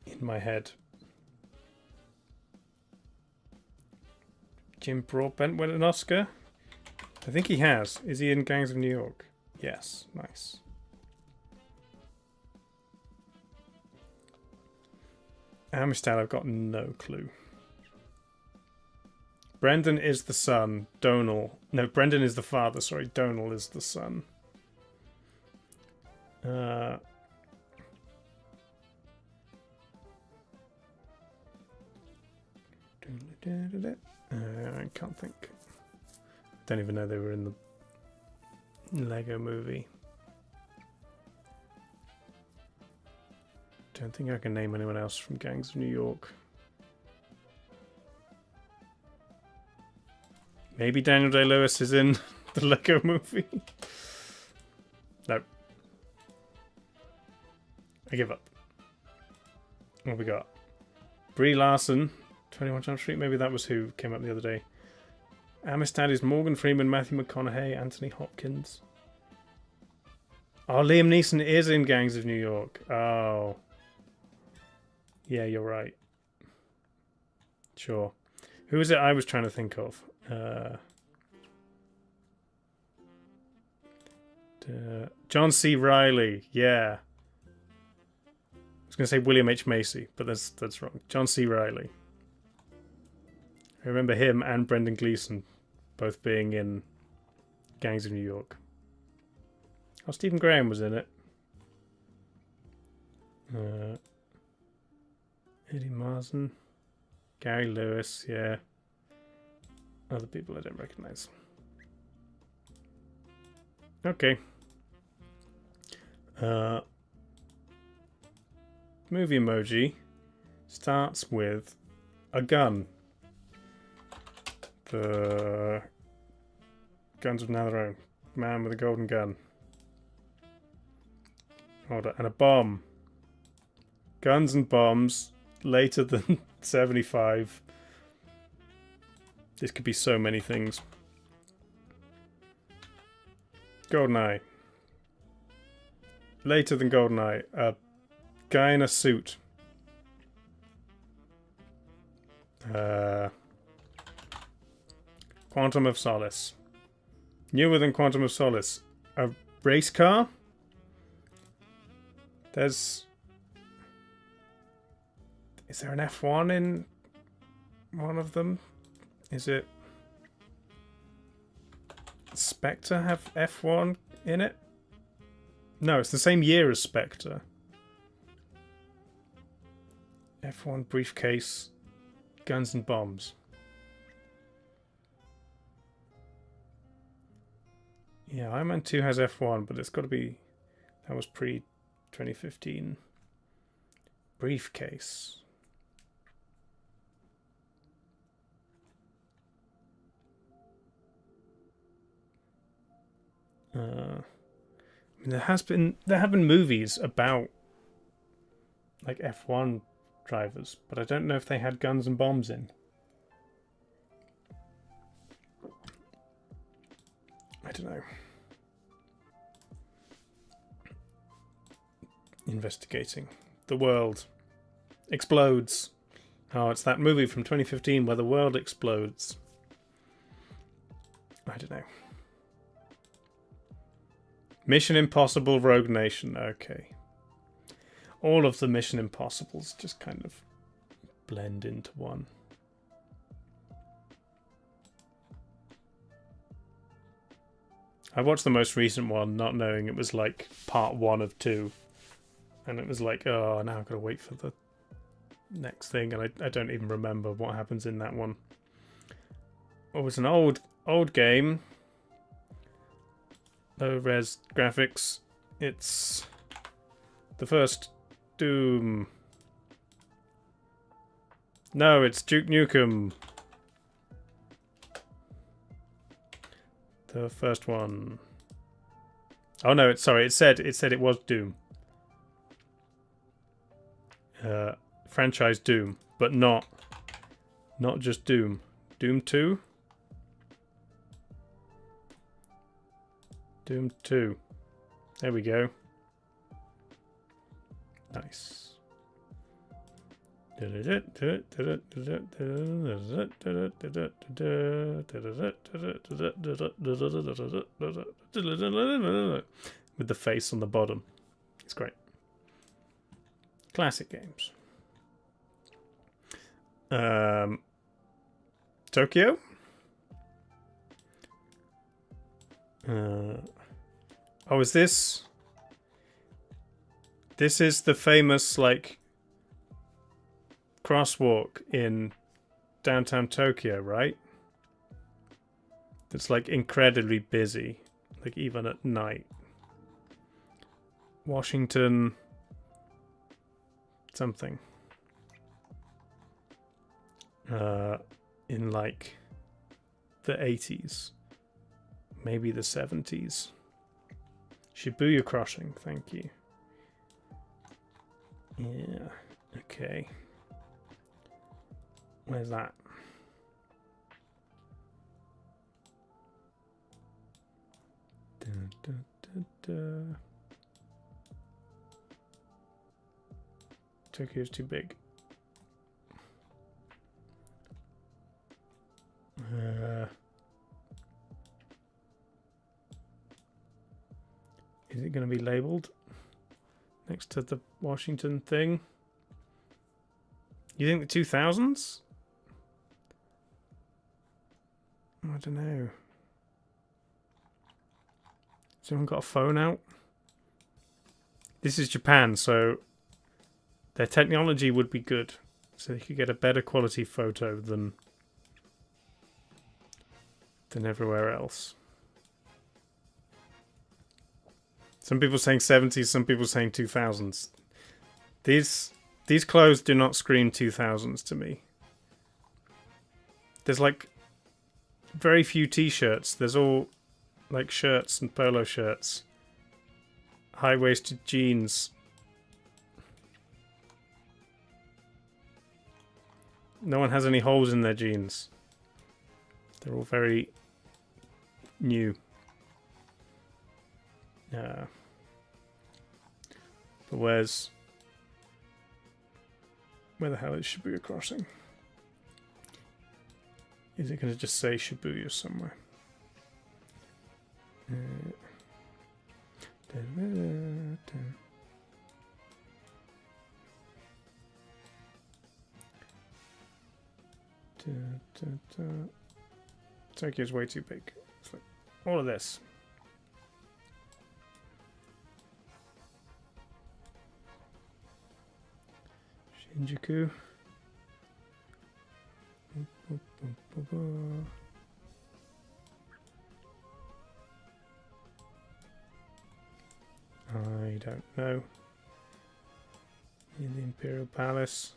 in my head. Jim Broadbent won an Oscar? I think he has. Is he in Gangs of New York? Yes. Nice. Amistad, I've got no clue. Brendan is the son. Donal. No, Brendan is the father. Sorry, Donal is the son. I can't think. Don't even know they were in the Lego Movie. Don't think I can name anyone else from Gangs of New York. Maybe Daniel Day-Lewis is in the Lego Movie. Nope. I give up. What have we got? Brie Larson, 21 Jump Street. Maybe that was who came up the other day. Amistad is Morgan Freeman, Matthew McConaughey, Anthony Hopkins. Oh, Liam Neeson is in Gangs of New York. Oh. Yeah, you're right. Sure. Who is it I was trying to think of? John C. Reilly. Yeah. I was going to say William H. Macy, but that's wrong. John C. Reilly. I remember him and Brendan Gleeson both being in Gangs of New York. Oh, Stephen Graham was in it. Eddie Marsan. Gary Lewis, yeah. Other people I don't recognize. Okay. Movie emoji starts with a gun. The Guns of Netherone. Man with a golden gun. Hold on. And a bomb. Guns and bombs later than 75. This could be so many things. GoldenEye. Later than GoldenEye. A guy in a suit. Quantum of Solace. Newer than Quantum of Solace. A race car? There's... Is there an F1 in one of them? Is it... Spectre have F1 in it? No, it's the same year as Spectre. F1 briefcase, guns and bombs. Yeah, Iron Man 2 has F1, but it's got to be... That was pre-2015. Briefcase. I mean, there have been movies about like F1 drivers, but I don't know if they had guns and bombs in. I don't know. Investigating. The world explodes. Oh, it's that movie from 2015 where the world explodes. I don't know. Mission Impossible Rogue Nation. Okay. All of the Mission Impossibles just kind of blend into one. I watched the most recent one not knowing it was like part 1 of 2. And it was like, oh, now I've got to wait for the next thing. And I don't even remember what happens in that one. Oh, it's an old game. Low res graphics. It's the first Doom. No, it's Duke Nukem. The first one. Oh no, sorry, it said it was Doom. Franchise Doom, but not just Doom. Doom 2? Doom 2. There we go. Nice. With the face on the bottom. It's great. Classic games. Tokyo? Oh, is this... This is the famous, like, crosswalk in downtown Tokyo, right? It's, like, incredibly busy. Like, even at night. Washington... something. In, like, the 80s. Maybe the 70s. Shibuya Crossing, thank you. Yeah, okay. Where's that? Tokyo's too big. Is it going to be labeled next to the Washington thing? You think the 2000s? I don't know. Someone got a phone out? This is Japan, so their technology would be good. So they could get a better quality photo than everywhere else. Some people saying 70s, some people saying 2000s. These clothes do not scream 2000s to me. There's like very few t-shirts. There's all like shirts and polo shirts. High-waisted jeans. No one has any holes in their jeans. They're all very new. But where the hell is Shibuya Crossing? Is it going to just say Shibuya somewhere? Tokyo's way too big. It's like all of this. Shinjuku. I don't know. In the Imperial Palace.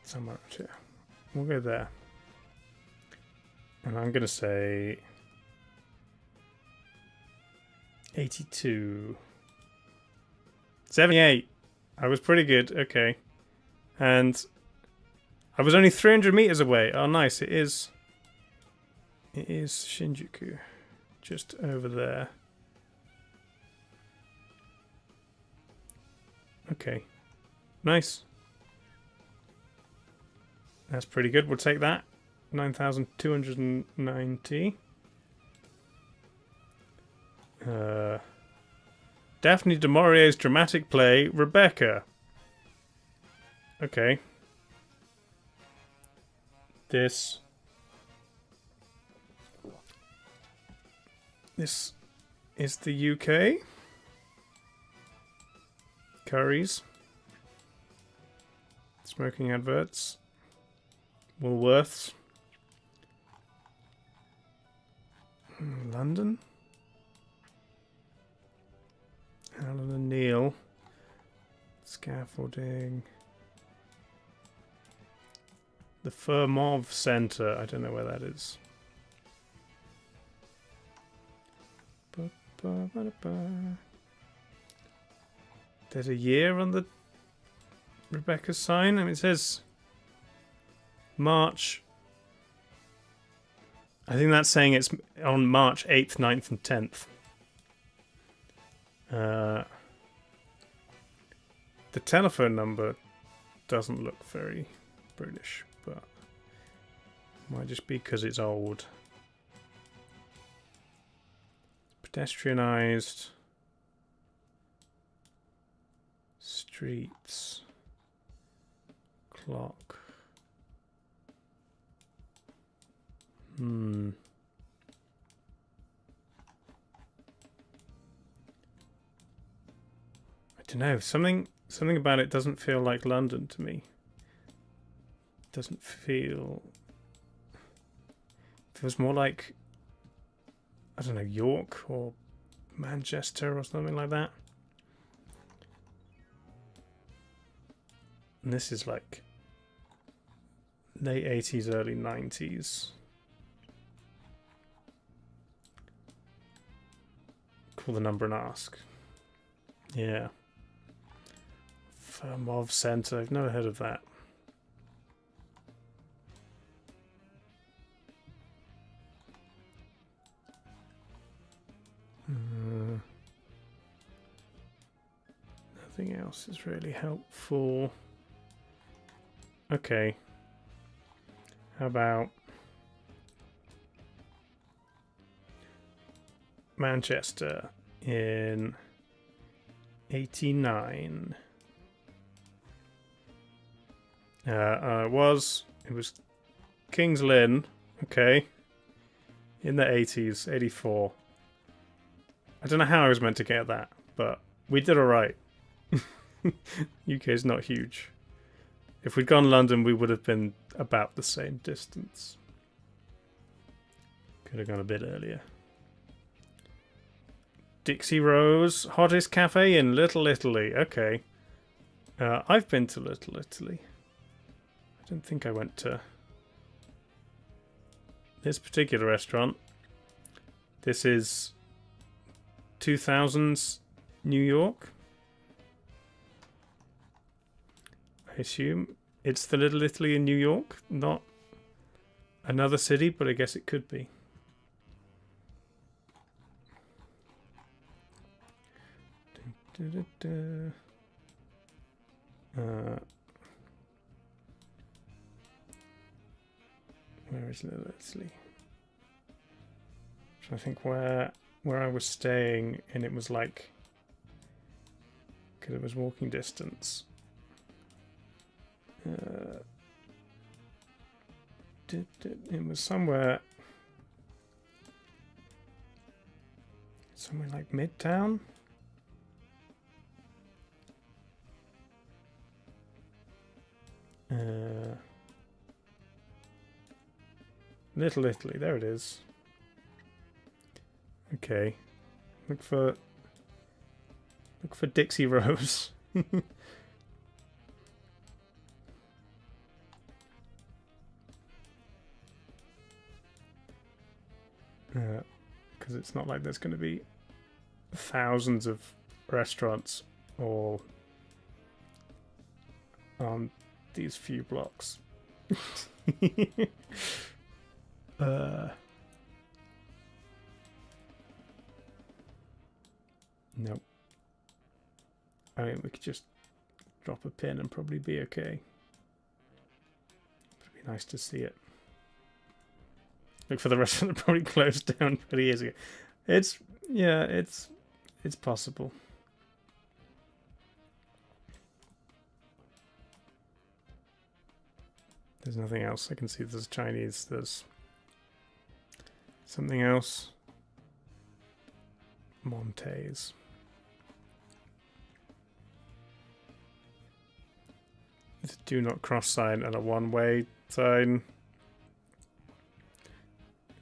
Somewhere up here. We'll go there. And I'm going to say 82. 78. I was pretty good. Okay. And I was only 300 meters away. Oh, nice. It is Shinjuku. Just over there. Okay. Nice. That's pretty good. We'll take that. 9,290. Daphne du Maurier's dramatic play, Rebecca. Okay. This is the UK. Curry's. Smoking adverts. Woolworths. London. Alan and Neil. Scaffolding. The Fermov Centre. I don't know where that is. There's a year on the Rebecca sign. I mean, it says March. I think that's saying it's on March 8th, 9th, and 10th. The telephone number doesn't look very British, but might just be because it's old. Pedestrianised streets. Clock. I don't know. Something about it doesn't feel like London to me. Doesn't feel. Feels more like, I don't know, York or Manchester or something like that. And this is like late 80s, early 90s. Call the number and ask. Yeah. Fermov Centre. I've never heard of that. Nothing else is really helpful. Okay. How about Manchester in 89? It was King's Lynn, okay, in the 80s, 84. I don't know how I was meant to get that, but we did alright. UK is not huge. If we'd gone London, we would have been about the same distance. Could have gone a bit earlier. Dixie Rose, hottest cafe in Little Italy. Okay. I've been to Little Italy. I don't think I went to this particular restaurant. This is 2000s New York. assume it's the Little Italy in New York, not another city, but I guess it could be. Where is Little Italy? I think where I was staying, and it was like, because it was walking distance. It was somewhere like Midtown. Little Italy, there it is. Okay, look for Dixie Rose. Because it's not like there's going to be thousands of restaurants all on these few blocks. Nope. I mean, we could just drop a pin and probably be okay. It'd be nice to see it. Look for the restaurant that probably closed down 20 years ago. It's possible. There's nothing else. I can see there's Chinese. There's something else. Montes. There's a do not cross sign and a one-way sign.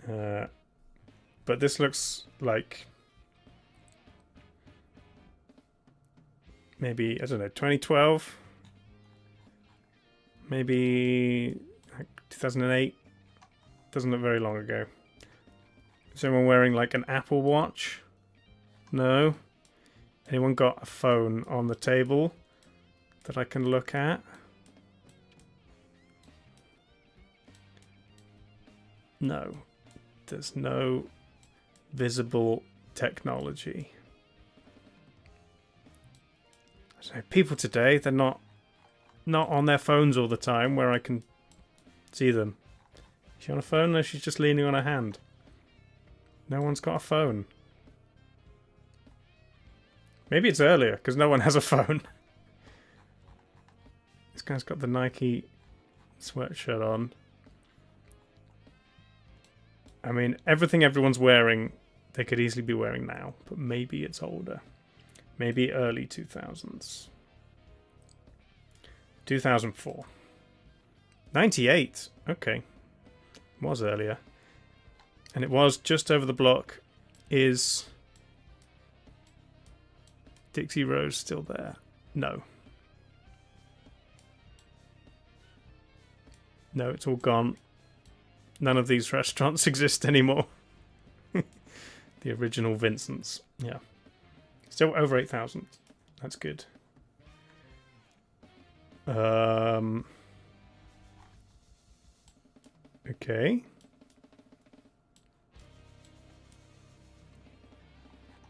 But this looks like maybe, I don't know, 2012? Maybe like 2008? Doesn't look very long ago. Is anyone wearing like an Apple Watch? No? Anyone got a phone on the table that I can look at? No. There's no visible technology. So people today, they're not on their phones all the time where I can see them. Is she on a phone? No, she's just leaning on her hand. No one's got a phone. Maybe it's earlier because no one has a phone. This guy's got the Nike sweatshirt on. I mean, everything everyone's wearing, they could easily be wearing now, but maybe it's older. Maybe early 2000s. 2004. 98. Okay. Was earlier. And it was just over the block. Is Dixie Rose still there? No. No, it's all gone. None of these restaurants exist anymore. The original Vincent's. Yeah. Still over 8,000. That's good. Okay.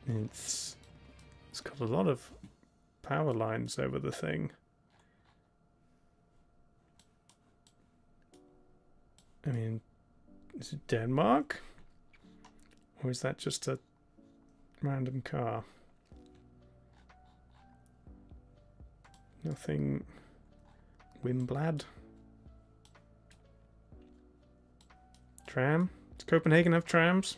It's got a lot of power lines over the thing. I mean, is it Denmark? Or is that just a random car? Nothing. Wimblad? Tram? Does Copenhagen have trams?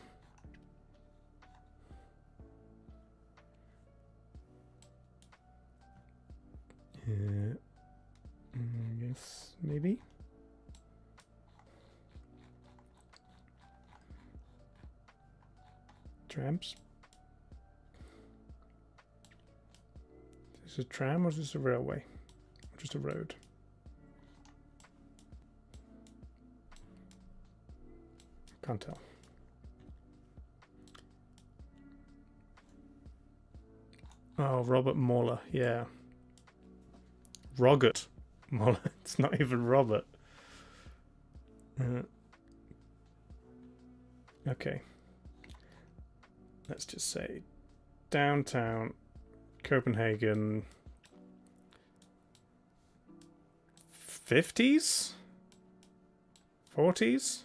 Yes, maybe. Trams. Is this a tram or is this a railway? Or just a road? Can't tell. Oh, Robert Mueller, yeah. Roget. Well, it's not even Robert. Okay. Let's just say downtown Copenhagen 50s? 40s?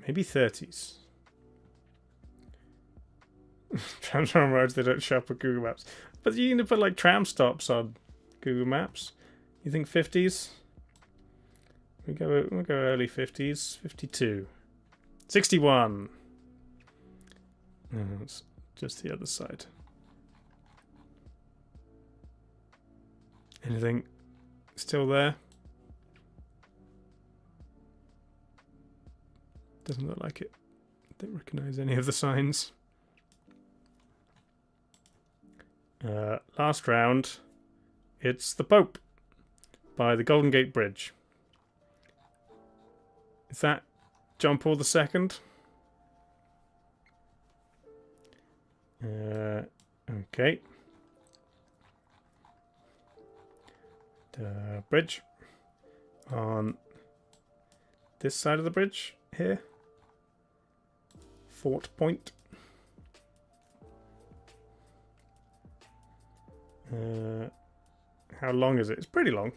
Maybe 30s. Trams on roads, they don't show up on Google Maps. But you need to put like tram stops on Google Maps. You think 50s? We'll go early 50s. 52. 61. No, it's just the other side. Anything still there? Doesn't look like it. Don't recognise any of the signs. Last round. It's the Pope by the Golden Gate Bridge. Is that John Paul II? Okay. The bridge on this side of the bridge here. Fort Point. How long is it? It's pretty long.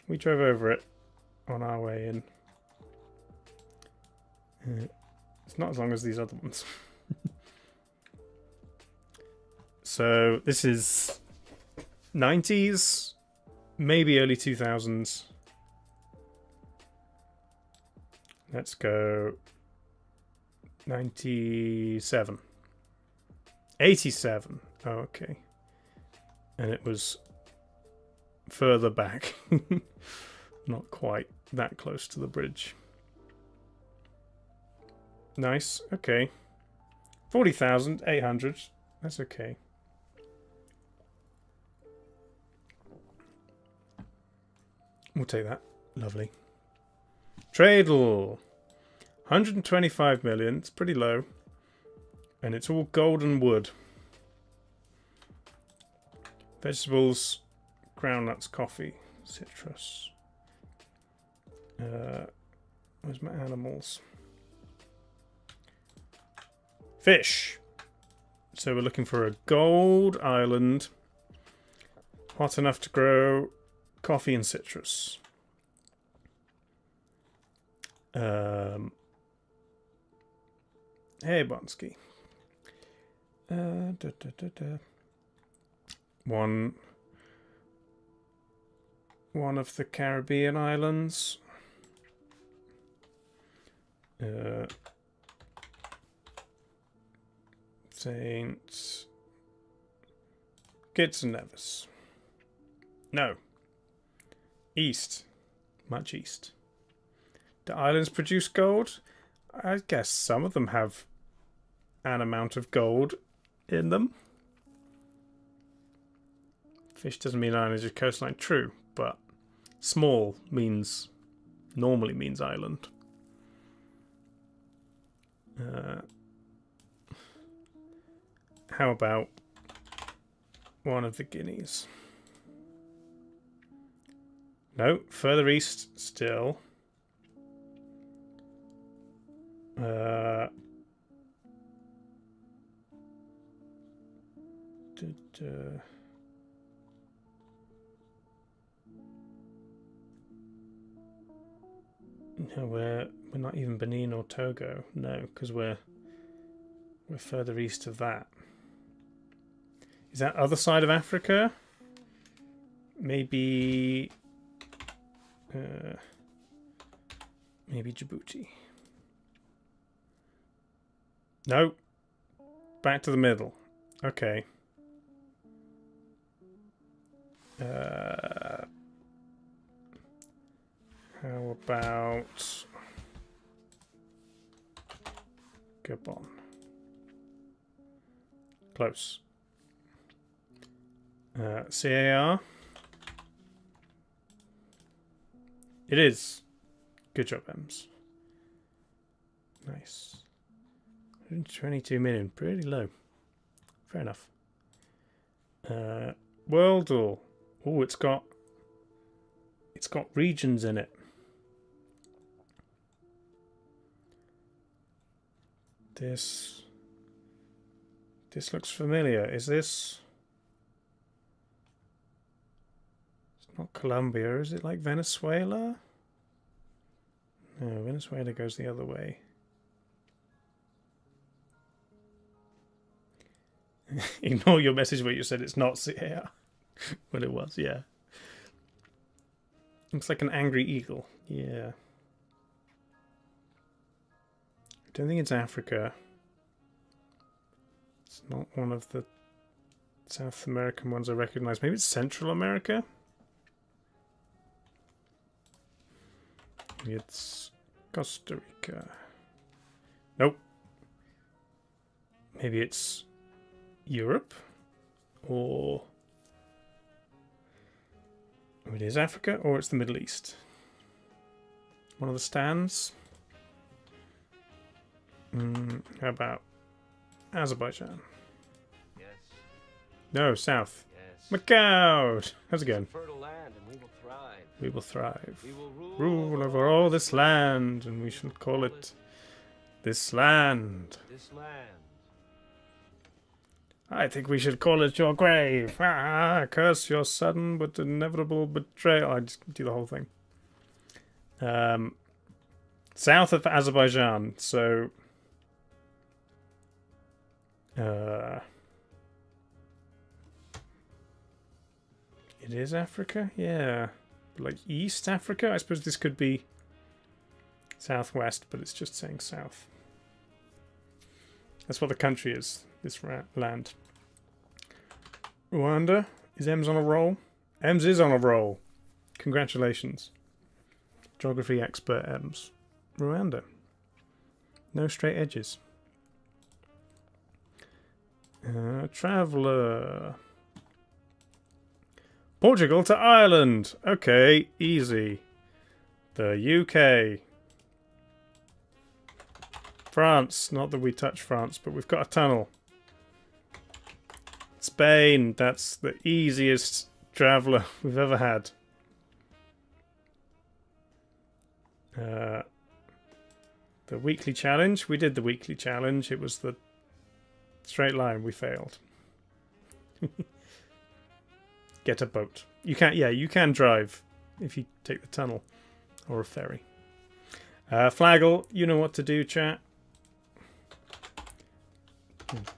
We drove over it on our way in. It's not as long as these other ones. So this is 90s, maybe early 2000s. Let's go 97. 87. Oh, okay. And it was further back. Not quite that close to the bridge. Nice. Okay. 40,800. That's okay. We'll take that. Lovely. Tradle. 125 million. It's pretty low. And it's all golden wood. Vegetables, groundnuts, coffee, citrus. Where's my animals? Fish. So we're looking for a gold island. Hot enough to grow coffee and citrus. Hey, Bonsky. One of the Caribbean islands. Saint Kitts and Nevis. No. East. Much east. Do islands produce gold? I guess some of them have an amount of gold in them. Fish doesn't mean island, just coastline. True, but small normally means island. How about one of the Guineas? No, further east still. No, we're not even Benin or Togo. No, because we're further east of that. Is that other side of Africa? Maybe maybe Djibouti. No. Back to the middle. Okay. How about Gabon? Close. CAR. It is. Good job, Ems. Nice. 122 million, pretty low. Fair enough. Worldle. Oh, it's got regions in it. This looks familiar. Is this? It's not Colombia. Is it like Venezuela? No, Venezuela goes the other way. Ignore your message where you said it's not CAR. Well, it was, yeah. Looks like an angry eagle. Yeah. I don't think it's Africa. It's not one of the South American ones I recognize. Maybe it's Central America? It's Costa Rica. Nope. Maybe it's Europe? Or it is Africa, or it's the Middle East. One of the stands. How about Azerbaijan? Yes. No, south. Yes. Macau! How's it going? Fertile land, and we will thrive. We will thrive. We will Rule over all this land, and we shall call it this land. This land. I think we should call it your grave. Curse your sudden but inevitable betrayal. I just do the whole thing. South of Azerbaijan, so it is Africa, yeah. Like East Africa? I suppose this could be southwest, but it's just saying south. That's what the country is, this land. Rwanda? Is Ems on a roll? Ems is on a roll. Congratulations. Geography expert Ems. Rwanda. No straight edges. Traveller. Portugal to Ireland. Okay, easy. The UK. France. Not that we touch France, but we've got a tunnel. Spain. That's the easiest traveller we've ever had. The weekly challenge. We did the weekly challenge. It was the straight line. We failed. Get a boat. You can't. Yeah, you can drive if you take the tunnel or a ferry. Flaggle, you know what to do, chat.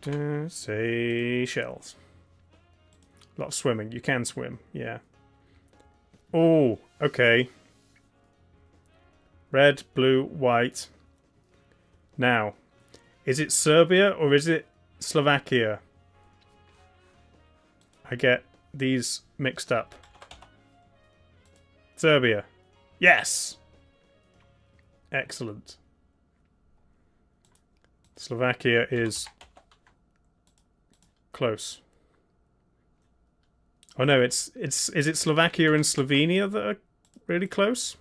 Seychelles. A lot of swimming. You can swim. Yeah. Oh, okay. Red, blue, white. Now, is it Serbia or is it Slovakia? I get these mixed up. Serbia. Yes! Excellent. Slovakia is close. Oh no, is it Slovakia and Slovenia that are really close?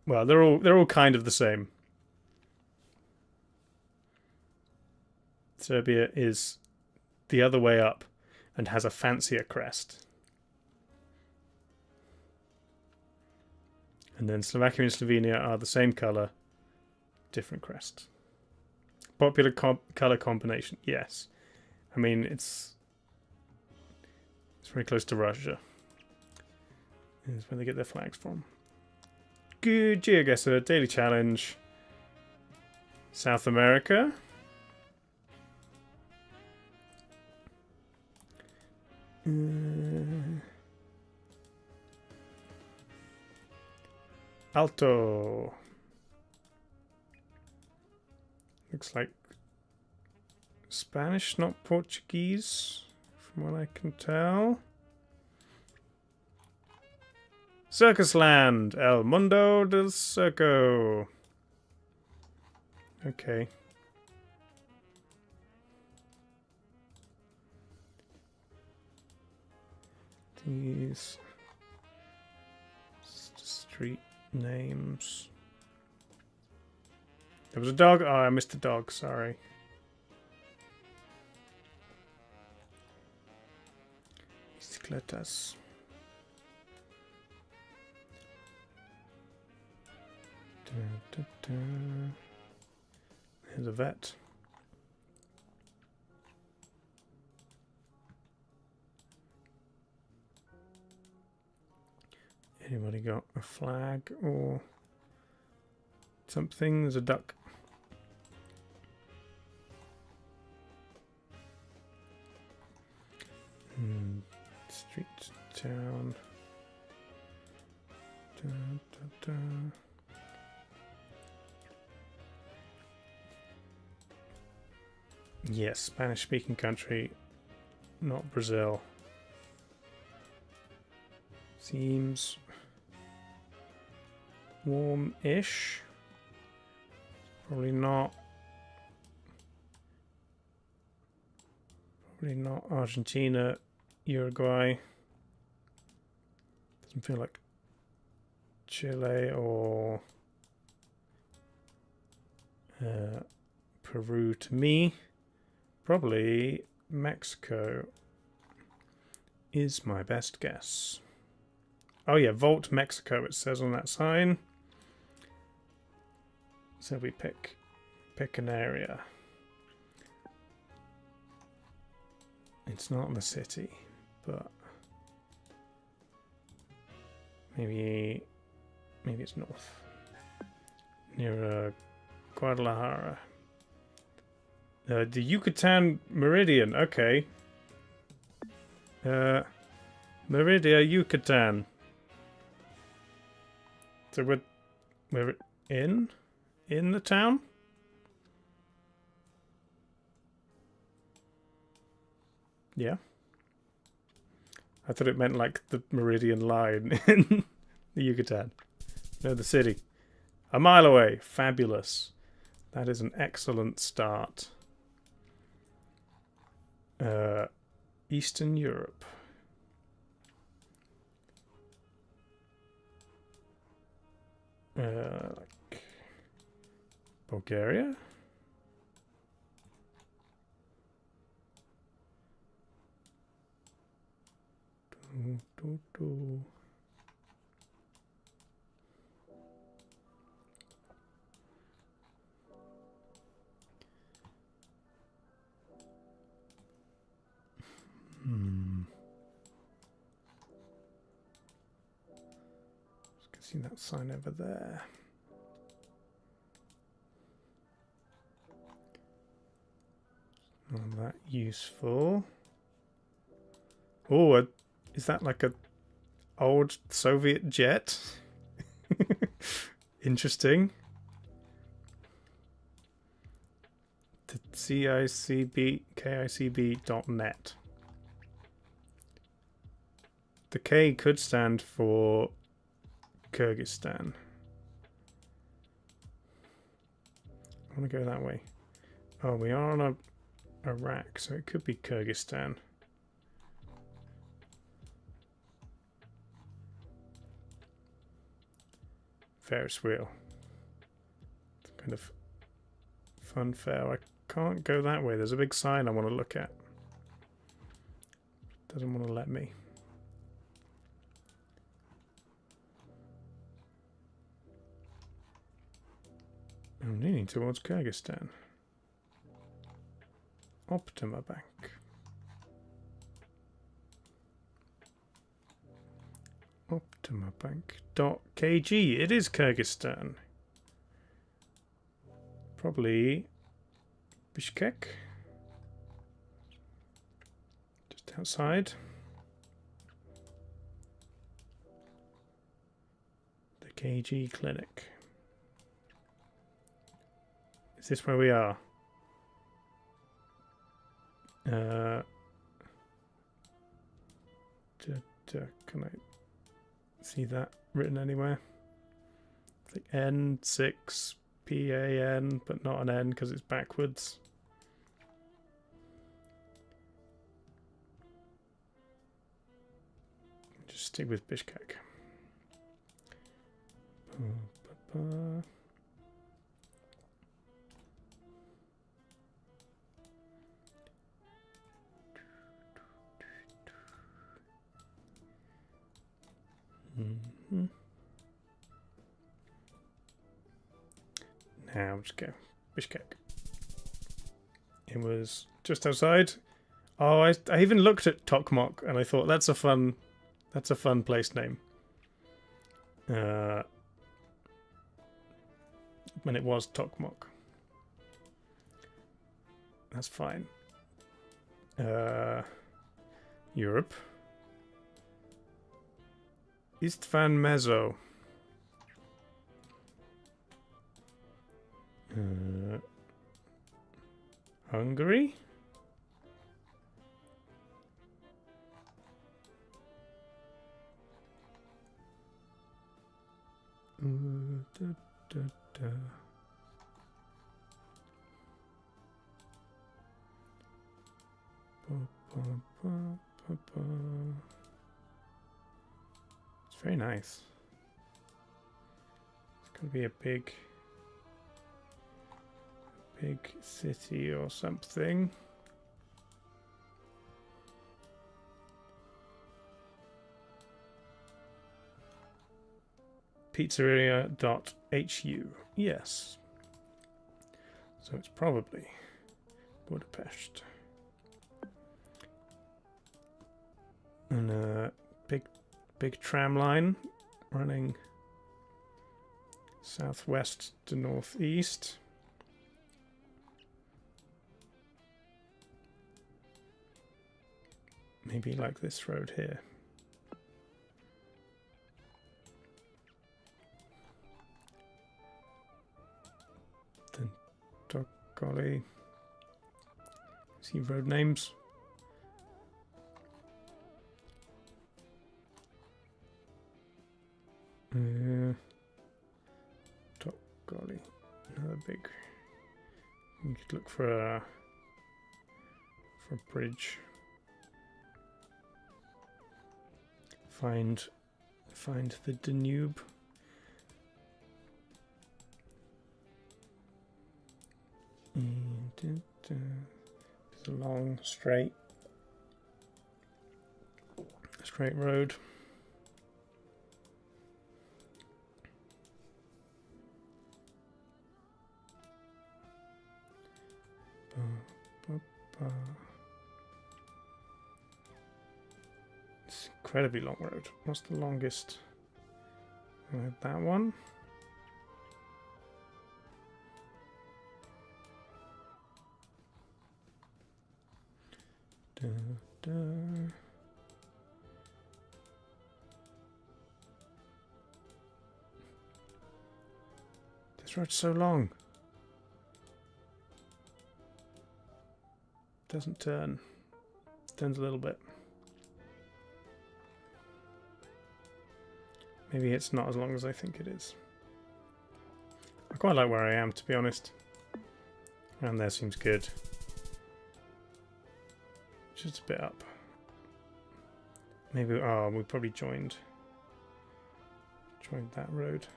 Well, they're all kind of the same. Serbia is the other way up and has a fancier crest. And then Slovakia and Slovenia are the same colour, different crest. Popular colour combination, yes. I mean, it's very close to Russia. That's where they get their flags from. Good GeoGuessr, Daily Challenge. South America. Alto. Looks like Spanish, not Portuguese, from what I can tell. Circus Land, El Mundo del Circo. Okay. These street names. There was a dog. Oh, I missed the dog. Sorry. Bicicletas. Here's a vet. Anybody got a flag or something? There's a duck. Street, town. Yes, Spanish-speaking country, not Brazil. Seems warm-ish. Probably not. Probably not Argentina, Uruguay. Doesn't feel like Chile or Peru to me. Probably Mexico is my best guess. Oh yeah, Vault Mexico it says on that sign. So we pick an area. It's not the city, but maybe it's north. Near Guadalajara. The Yucatan Meridian, okay. Meridia, Yucatan. So we're in the town? Yeah. I thought it meant like the Meridian line in the Yucatan. No, the city. A mile away. Fabulous. That is an excellent start. Eastern Europe. Like Bulgaria? See that sign over there. Not that useful. Oh, is that like a old Soviet jet? Interesting. The KICB.net. The K could stand for Kyrgyzstan. I want to go that way. Oh, we are on a rack, so it could be Kyrgyzstan. Ferris wheel. It's kind of fun fair. I can't go that way. There's a big sign I want to look at. Doesn't want to let me. I'm leaning towards Kyrgyzstan. Optima Bank. Optima Bank.kg. It is Kyrgyzstan. Probably Bishkek. Just outside. The KG clinic. Is this where we are? Can I see that written anywhere? It's like N6PAN, but not an N because it's backwards. Just stick with Bishkek. Mhm. Now just go. Bishkek. It was just outside. Oh, I even looked at Tokmok and I thought that's a fun place name. When it was Tokmok. That's fine. Europe. Istvan Mezo. Hungary? Da, da, da. Ba, ba, ba, ba, ba. It's very nice. It's going to be a big city or something. Pizzeria.hu. Yes. So it's probably Budapest. And a big tram line running southwest to northeast. Maybe like this road here. Then Tokoli. See road names. Tokoli. Another big. You could look for a bridge. Find the Danube. It's a long straight road. It's an incredibly long road. What's the longest? That one. Da, da. This road's so long. Doesn't turn. Turns a little bit. Maybe it's not as long as I think it is. I quite like where I am, to be honest. And there seems good. Just a bit up. Maybe, we probably joined that road.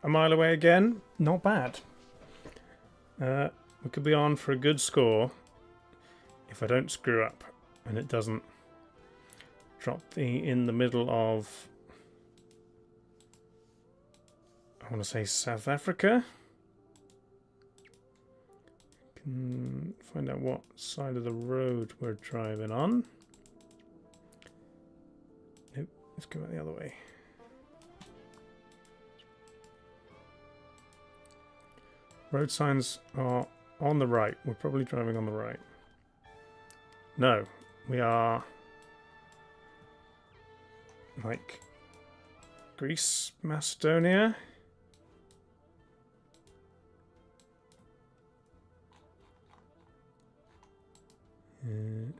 A mile away again, not bad. We could be on for a good score if I don't screw up and it doesn't drop in the middle of, I want to say South Africa. Can find out what side of the road we're driving on. Nope, let's go the other way. Road signs are on the right. We're probably driving on the right. No, we are like Greece, Macedonia. Can't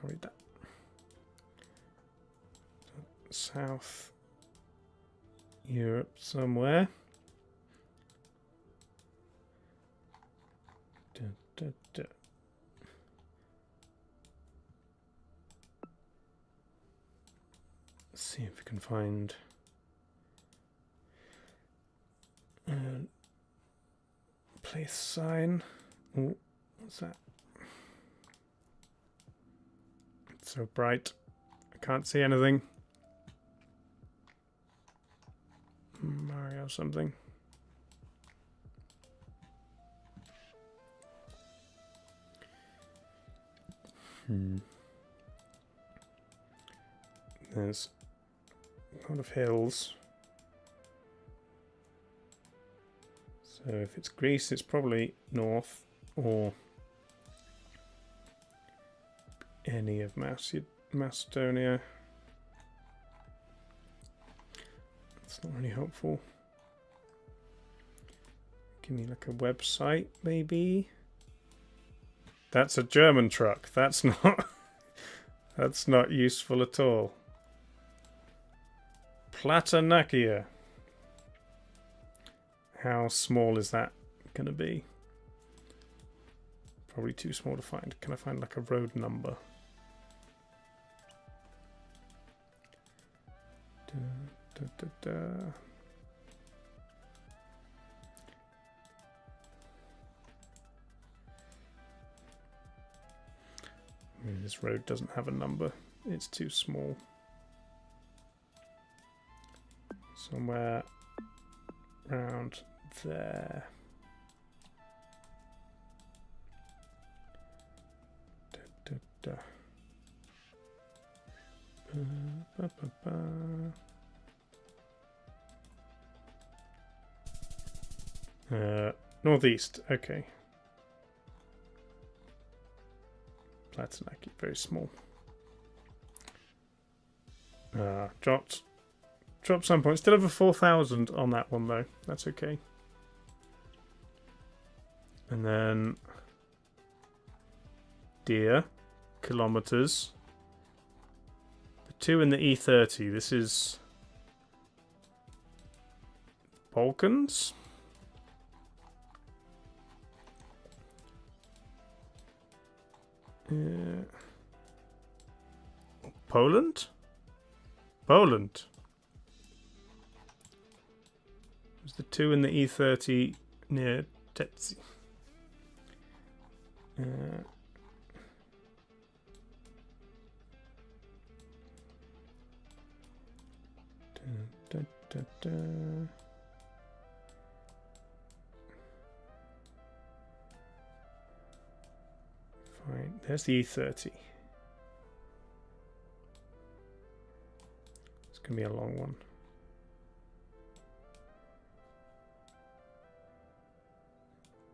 read that. South Europe somewhere. Da, da. Let's see if we can find a place sign. Oh, what's that? It's so bright. I can't see anything. or something. There's a lot of hills. So if it's Greece, it's probably north or any of Macedonia. That's not really helpful. Give me like a website, maybe. That's a German truck. That's not. That's not useful at all. Platanakia. How small is that going to be? Probably too small to find. Can I find like a road number? This road doesn't have a number. It's too small. Somewhere around there. Northeast, okay. Platanaki, very small. Dropped some points. Still over 4,000 on that one though. That's okay. And then deer, kilometers. The 2 in the E30. This is Balkans. Poland? Poland. There's the 2 in the E30 near Tetsi. Fine, there's the E30. It's going to be a long one.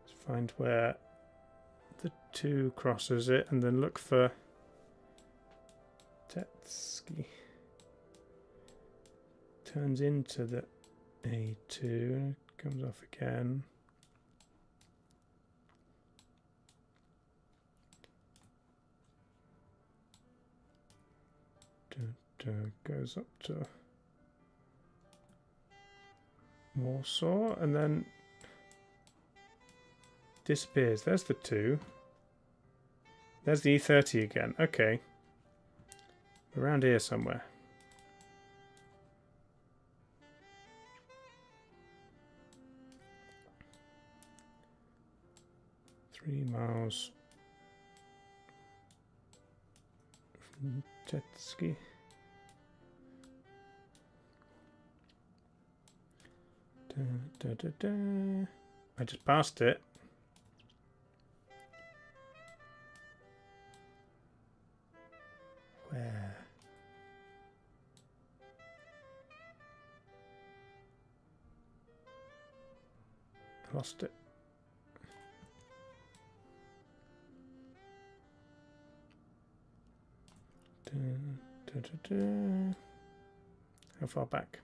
Let's find where the 2 crosses it and then look for Tetski. Turns into the A2, comes off again. Goes up to Warsaw and then disappears. There's the 2. There's the E30 again. Okay. Around here somewhere. Three miles from Tetski. I just passed it. Where? Lost it. How far back?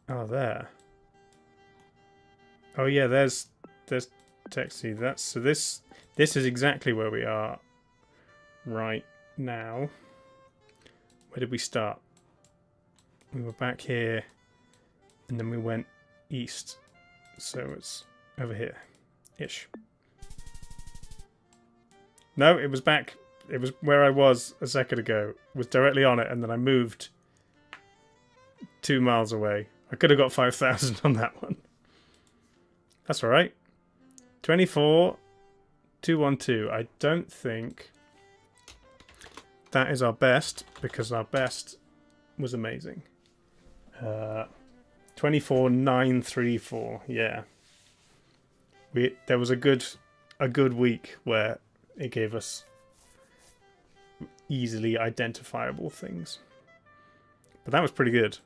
Oh, there. Oh yeah, there's Texi. That's so this is exactly where we are right now. Where did we start? We were back here and then we went east. So it's over here ish. No, it was back. It was where I was a second ago. It was directly on it, and then I moved 2 miles away. I could have got 5,000 on that one. That's all right. 24,212. I don't think that is our best because our best was amazing. 24,934. Yeah. There was a good week where it gave us easily identifiable things. But that was pretty good.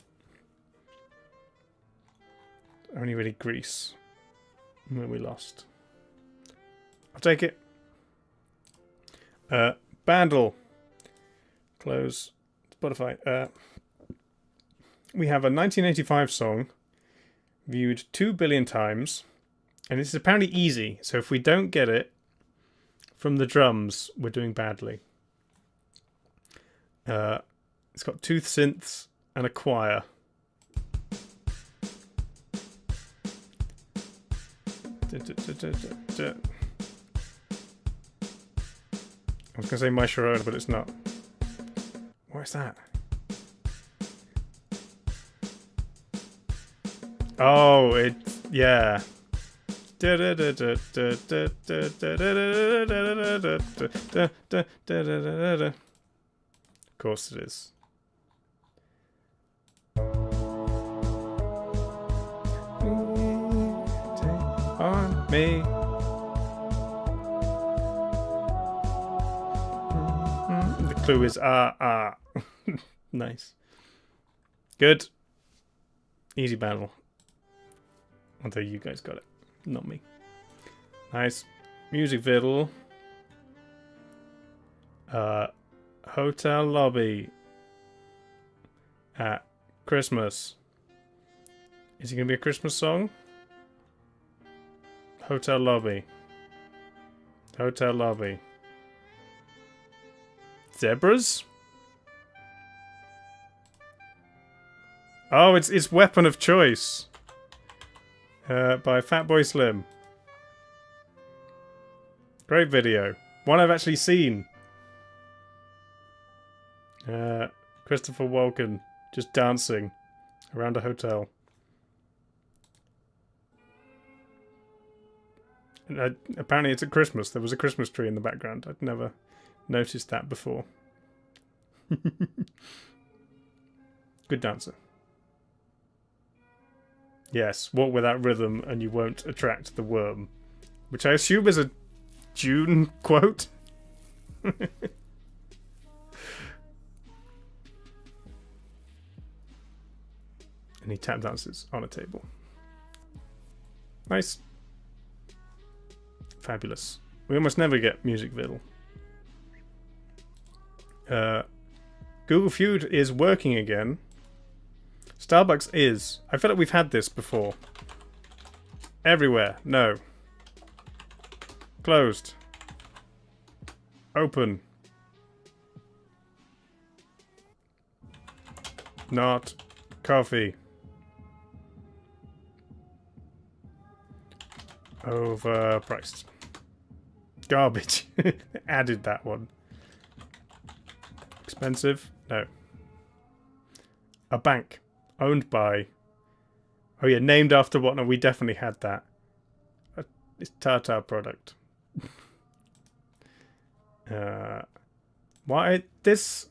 Only really Greece where we lost. I'll take it. Bandle. Close Spotify. We have a 1985 song viewed 2 billion times, and it's apparently easy. So if we don't get it from the drums, we're doing badly. It's got 2 synths and a choir. I was going to say My Sharona, but it's not. What is that? Oh, yeah. Of course it is. On me. The clue is Nice. Good. Easy battle. Although you guys got it, not me. Nice. Music fiddle. Hotel lobby at Christmas. Is it gonna be a Christmas song? Hotel lobby. Hotel lobby. Zebras? Oh, it's Weapon of Choice. By Fatboy Slim. Great video. One I've actually seen. Christopher Walken just dancing around a hotel. And apparently it's at Christmas. There was a Christmas tree in the background. I'd never noticed that before. Good dancer. Yes, walk without rhythm and you won't attract the worm. Which I assume is a June quote. And he tap dances on a table. Nice. Fabulous. We almost never get music fiddle. Google Feud is working again. Starbucks is. I feel like we've had this before. Everywhere. No. Closed. Open. Not coffee. Overpriced. Garbage. Added that one. Expensive? No. A bank. Owned by... Oh yeah, named after what? No, we definitely had that. It's Tata product. Why? This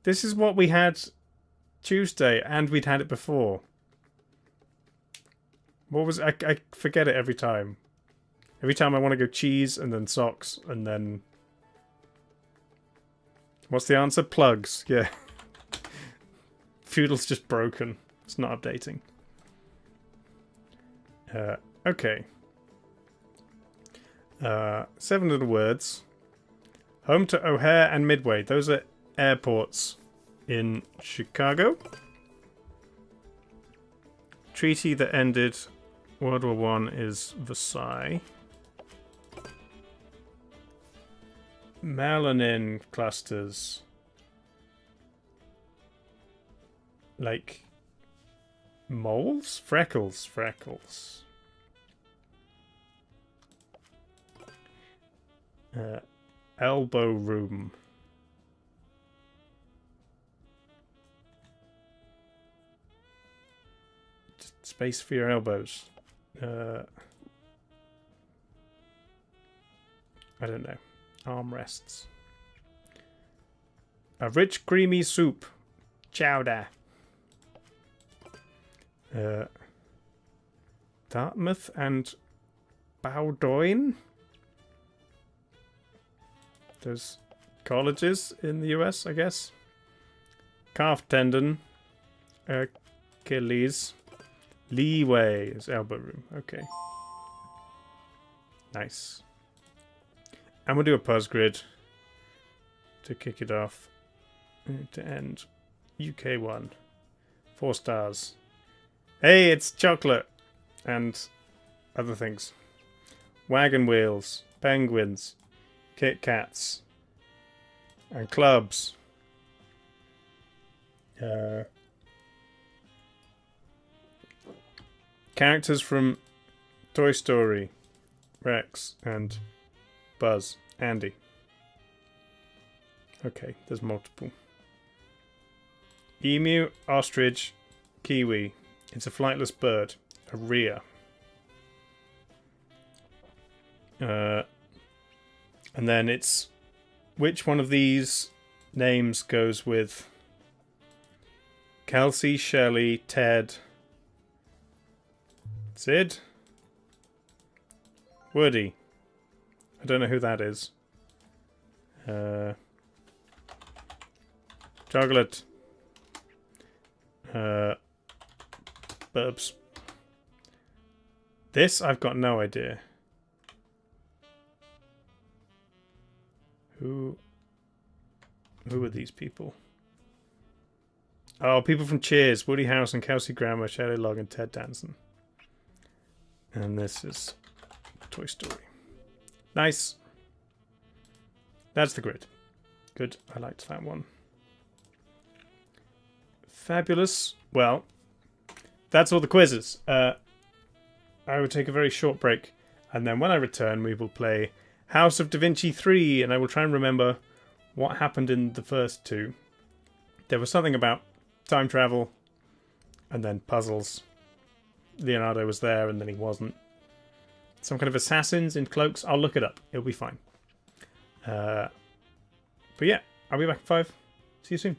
is what we had Tuesday, and we'd had it before. What was... I forget it every time. Every time I want to go cheese, and then socks, and then... What's the answer? Plugs. Yeah. Feudal's just broken. It's not updating. Okay. 7 little words. Home to O'Hare and Midway. Those are airports in Chicago. Treaty that ended World War I is Versailles. Melanin clusters. Like moles? Freckles. Elbow room. Just space for your elbows. I don't know. Armrests. A rich, creamy soup. Chowder. Dartmouth and Bowdoin. There's colleges in the US, I guess. Calf tendon. Achilles. Leeway is elbow room. Okay. Nice. And we'll do a puzz grid to kick it off. To end. UK 1. 4 stars. Hey, it's chocolate! And other things. Wagon wheels. Penguins. Kit Kats. And clubs. Characters from Toy Story. Rex and Buzz. Andy. Okay, there's multiple. Emu, ostrich, kiwi. It's a flightless bird. A rhea. And then it's... Which one of these names goes with Kelsey, Shelley, Ted, Sid? Woody. I don't know who that is. Chocolate. Burbs. This, I've got no idea. Who are these people? Oh, people from Cheers. Woody Harrelson, Kelsey Grammer, Shelley Long, and Ted Danson. And this is Toy Story. Nice. That's the grid. Good. I liked that one. Fabulous. Well, that's all the quizzes. I will take a very short break. And then when I return, we will play House of Da Vinci 3. And I will try and remember what happened in the first two. There was something about time travel. And then puzzles. Leonardo was there and then he wasn't. Some kind of assassins in cloaks. I'll look it up. It'll be fine. But yeah, I'll be back in 5. See you soon.